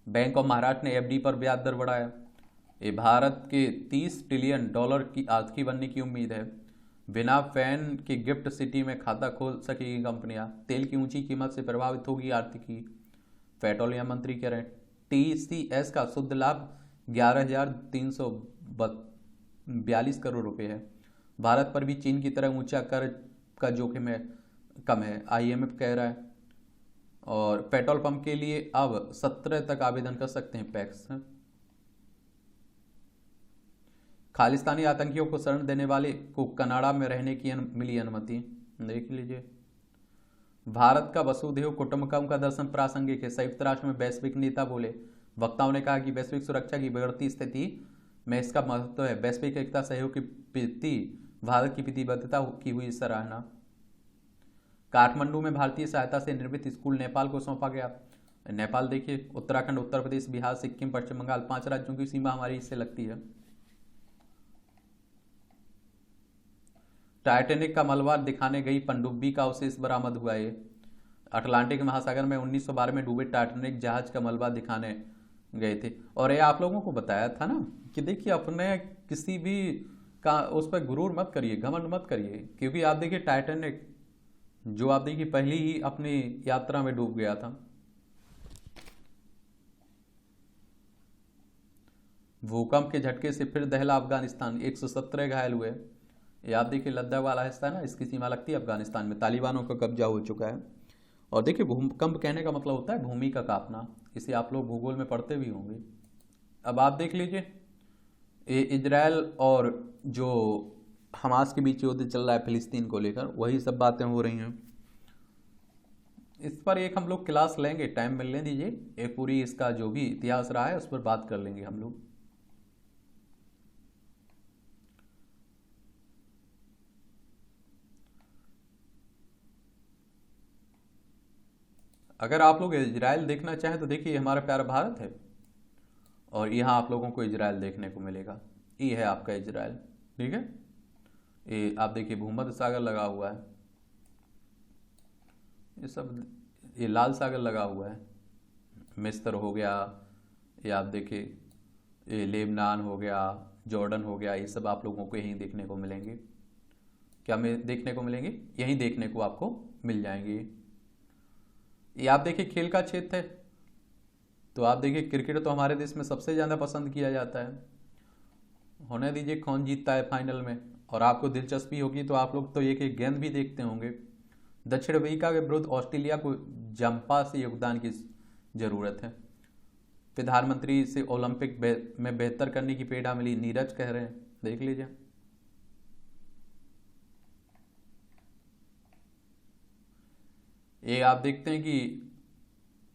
बैंक ऑफ महाराष्ट्र ने एफडी पर ब्याज दर बढ़ाया। ये भारत के 30 ट्रिलियन डॉलर की आर्थिकी बनने की उम्मीद है। बिना फैन के गिफ्ट सिटी में खाता खोल सकेगी कंपनियां। तेल की ऊंची कीमत से प्रभावित होगी आर्थिकी। पेट्रोलियम मंत्री कह रहे हैं टीसीएस का शुद्ध लाभ 11,342 करोड़ रुपए है। भारत पर भी चीन की तरह ऊंचा कर का जोखिम है, कम है, आईएमएफ कह रहा है। और पेट्रोल पंप के लिए अब 17 तक आवेदन कर सकते हैं पैक्स। खालिस्तानी आतंकियों को शरण देने वाले को कनाडा में रहने की मिली अनुमति। देख लीजिए। भारत का वसुधैव कुटुंबकम का दर्शन प्रासंगिक है। संयुक्त राष्ट्र में वैश्विक नेता बोले। वक्ताओं ने कहा कि वैश्विक सुरक्षा की बिगड़ती स्थिति में इसका महत्व है। वैश्विक एकता सहयोग के प्रति भारत की प्रतिबद्धता की हुई सराहना। काठमांडू में भारतीय सहायता से निर्मित स्कूल नेपाल को सौंपा गया। नेपाल देखिए, उत्तराखंड, उत्तर प्रदेश, बिहार, सिक्किम, पश्चिम बंगाल, 5 राज्यों की सीमा हमारी इससे लगती है। टाइटैनिक का मलबा दिखाने गई पनडुब्बी का अवशेष बरामद हुआ। ये अटलांटिक महासागर में 1912 में डूबे टाइटैनिक जहाज का मलबा दिखाने गए थे। और ये आप लोगों को बताया था ना कि देखिए, अपने किसी भी का उस पर गुरूर मत करिए, घमंड मत करिए, क्योंकि आप देखिए टाइटैनिक जो आप देखिए पहली ही अपनी यात्रा में डूब गया था। भूकंप के झटके से फिर दहला अफगानिस्तान, 117 घायल हुए। ये आप देखिए लद्दाख वाला हिस्सा है ना, इसकी सीमा लगती है अफगानिस्तान में, तालिबानों का कब्जा हो चुका है। और देखिए भूकंप कहने का मतलब होता है भूमि का कांपना, इसे आप लोग भूगोल में पढ़ते भी होंगे। अब आप देख लीजिए, इजराइल और जो हमास के बीच युद्ध चल रहा है फिलिस्तीन को लेकर, वही सब बातें हो रही हैं। इस पर एक हम लोग क्लास लेंगे, टाइम मिलने दीजिए, एक पूरी इसका जो भी इतिहास रहा है उस पर बात कर लेंगे हम लोग। अगर आप लोग इजराइल देखना चाहें तो देखिए हमारा प्यारा भारत है और यहाँ आप लोगों को इजराइल देखने को मिलेगा। ये है आपका इजराइल, ठीक है। ये आप देखिए भूमध्य सागर लगा हुआ है, ये सब, ये लाल सागर लगा हुआ है, मिस्र हो गया, ये आप देखिए ये लेबनान हो गया, जॉर्डन हो गया, ये सब आप लोगों को यहीं देखने को मिलेंगे। क्या में देखने को मिलेंगे? यहीं देखने को आपको मिल जाएंगे। ये आप देखिए खेल का क्षेत्र है, तो आप देखिए क्रिकेट तो हमारे देश में सबसे ज़्यादा पसंद किया जाता है। होने दीजिए कौन जीतता है फाइनल में, और आपको दिलचस्पी होगी तो आप लोग तो एक गेंद भी देखते होंगे। दक्षिण अफ्रीका के विरुद्ध ऑस्ट्रेलिया को जंपा से योगदान की जरूरत है। प्रधानमंत्री से ओलंपिक में बेहतर करने की प्रेरणा मिली, नीरज कह रहे हैं, देख लीजिए। ये आप देखते हैं कि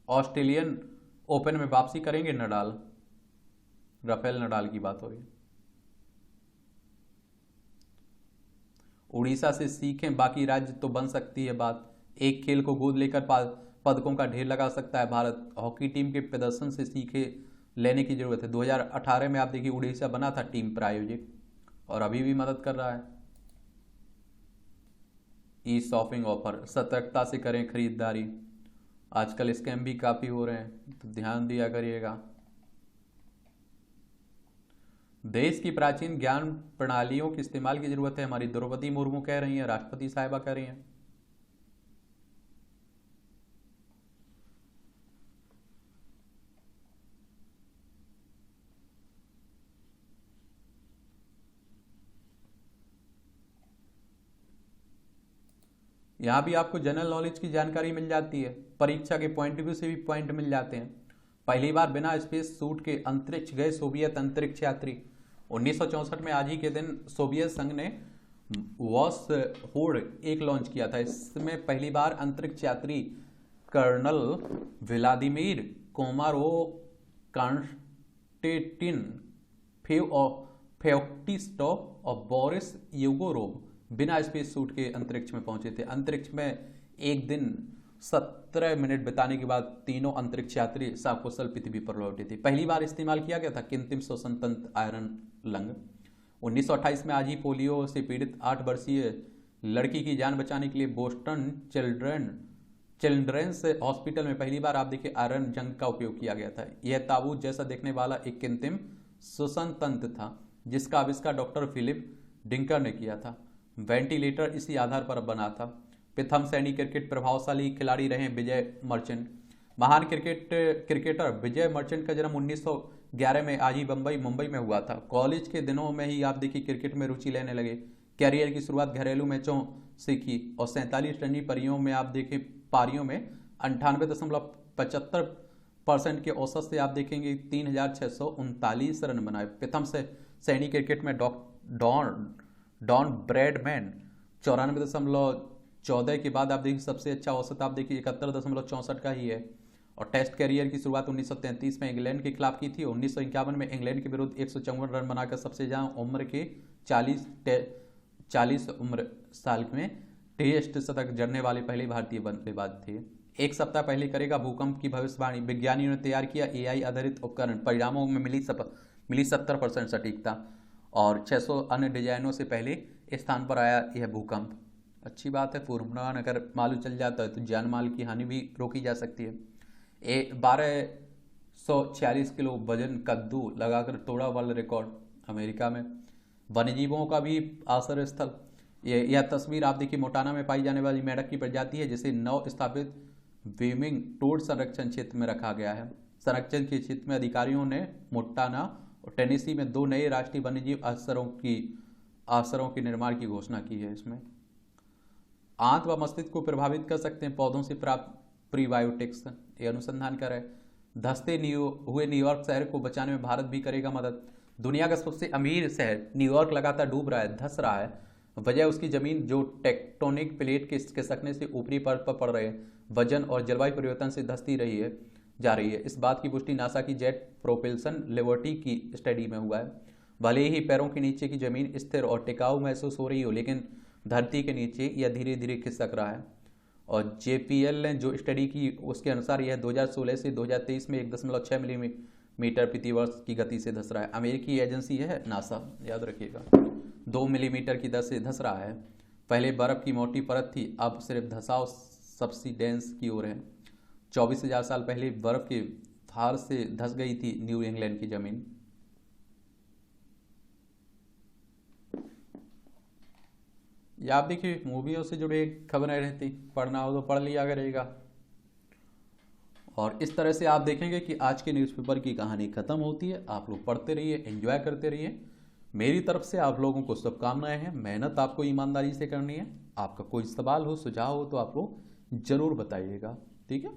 ऑस्ट्रेलियन ओपन में वापसी करेंगे नडाल, राफेल नडाल की बात हो रही है। उड़ीसा से सीखें, बाकी राज्य तो बन सकती है बात। एक खेल को गोद लेकर पदकों का ढेर लगा सकता है भारत। हॉकी टीम के प्रदर्शन से सीखे लेने की जरूरत है। 2018 में आप देखिए उड़ीसा बना था टीम प्रायोजिक और अभी भी मदद कर रहा है। ई शॉपिंग ऑफर, सतर्कता से करें खरीदारी, आजकल स्कैम भी काफी हो रहे हैं तो ध्यान दिया करिएगा। देश की प्राचीन ज्ञान प्रणालियों के इस्तेमाल की जरूरत है, हमारी द्रौपदी मुर्मू कह रही हैं, राष्ट्रपति साहिबा कह रही हैं। यहाँ भी आपको जनरल नॉलेज की जानकारी मिल जाती है, परीक्षा के पॉइंट व्यू से भी पॉइंट मिल जाते हैं। पहली बार बिना स्पेस सूट के अंतरिक्ष गए सोवियत अंतरिक्ष यात्री। 1964 में आज ही के दिन सोवियत संघ ने वॉसहोड एक लॉन्च किया था। इसमें पहली बार अंतरिक्ष यात्री कर्नल व्लादिमीर कोमारोव, कांस्टेंटिन फेयोक्तिस्टोव और बोरिस येगोरोव बिना स्पेस सूट के अंतरिक्ष में पहुंचे थे। अंतरिक्ष में एक दिन 17 मिनट बिताने के बाद तीनों अंतरिक्ष यात्री सकुशल पृथ्वी पर लौटे थे। पहली बार इस्तेमाल किया गया था कृत्रिम श्वसन तंत्र आयरन लंग। 1928 में आज ही पोलियो से पीड़ित 8 वर्षीय लड़की की जान बचाने के लिए बोस्टन चिल्ड्रेंस हॉस्पिटल में पहली बार आप देखिए आयरन जंग का उपयोग किया गया था। यह ताबूत जैसा देखने वाला एक कृत्रिम श्वसन तंत्र था जिसका आविष्कार डॉक्टर फिलिप डिंकर ने किया था। वेंटिलेटर इसी आधार पर बना था। प्रथम श्रेणी क्रिकेट प्रभावशाली खिलाड़ी रहे विजय मर्चेंट। महान क्रिकेटर विजय मर्चेंट का जन्म 1911 में आज ही मुंबई में हुआ था। कॉलेज के दिनों में ही आप देखिए क्रिकेट में रुचि लेने लगे। कैरियर की शुरुआत घरेलू मैचों से की और 47 रनी पारियों में 98.75% के औसत से आप देखेंगे 3639 रन बनाए। प्रथम से श्रेणी क्रिकेट में डॉन ब्रैडमैन 94.14 के बाद आप देखिए सबसे अच्छा औसत आप देखिए 71.64 का ही है। और टेस्ट कैरियर की शुरुआत 1933 में इंग्लैंड के खिलाफ की थी। 1951 में इंग्लैंड के विरुद्ध 154 रन बनाकर सबसे ज्यादा उम्र के 40 उम्र साल में टेस्ट शतक जड़ने वाले पहले भारतीय बल्लेबाज थे। एक सप्ताह पहले करेगा भूकंप की भविष्यवाणी। विज्ञानियों ने तैयार किया AI आधारित उपकरण। परिणामों में मिली 70% सटीकता और 600 अन्य डिजाइनों से पहले स्थान पर आया यह भूकंप। अच्छी बात है, पूर्वानुमान अगर मालूम चल जाता है तो जान माल की हानि भी रोकी जा सकती है। 1246 किलो वजन कद्दू लगाकर तोड़ा वर्ल्ड रिकॉर्ड अमेरिका में। वन्यजीवों का भी आश्रय स्थल। यह तस्वीर आप देखिए मोटाना में पाई जाने वाली मेंढक की प्रजाति है जिसे नव स्थापित विमिंग टोड संरक्षण क्षेत्र में रखा गया है। संरक्षण के क्षेत्र में अधिकारियों ने मोटाना और टेनेसी में 2 नए राष्ट्रीय वन्यजीव आश्रयों के निर्माण की घोषणा की है। इसमें आंत व मस्तिष्क को प्रभावित कर सकते हैं पौधों से प्राप्त प्रीबायोटिक्स, ये अनुसंधान कर रहा है। धंसते हुए न्यूयॉर्क शहर को बचाने में भारत भी करेगा मदद। दुनिया का सबसे अमीर शहर न्यूयॉर्क लगातार डूब रहा है, धंस रहा है। वजह उसकी जमीन जो टेक्टोनिक प्लेट के खिसकने से ऊपरी परत पर पड़ रहे वजन और जलवायु परिवर्तन से धंसती जा रही है। इस बात की पुष्टि नासा की जेट प्रोपल्सन लिबर्टी की स्टडी में हुआ है। भले ही पैरों के नीचे की जमीन स्थिर और टिकाऊ महसूस हो रही हो, लेकिन धरती के नीचे यह धीरे धीरे खिसक रहा है। और JPL ने जो स्टडी की उसके अनुसार यह 2016 से 2023 में 1.6 मिलीमीटर प्रति वर्ष की गति से धंस रहा है। अमेरिकी एजेंसी है नासा, याद रखिएगा, 2 मिलीमीटर की दर से धंस रहा है। पहले बर्फ की मोटी परत थी, अब सिर्फ धसाव सब्सिडेंस की ओर है। 24,000 साल पहले बर्फ के फार से धंस गई थी न्यू इंग्लैंड की जमीन। या आप देखिए मूवियों से जुड़े खबरें रहती, पढ़ना हो तो पढ़ लिया करेगा। और इस तरह से आप देखेंगे कि आज के न्यूज़पेपर की कहानी खत्म होती है। आप लोग पढ़ते रहिए, एंजॉय करते रहिए। मेरी तरफ से आप लोगों को शुभकामनाएं हैं। मेहनत आपको ईमानदारी से करनी है। आपका कोई सवाल हो, सुझाव हो तो आप लोग जरूर बताइएगा, ठीक है।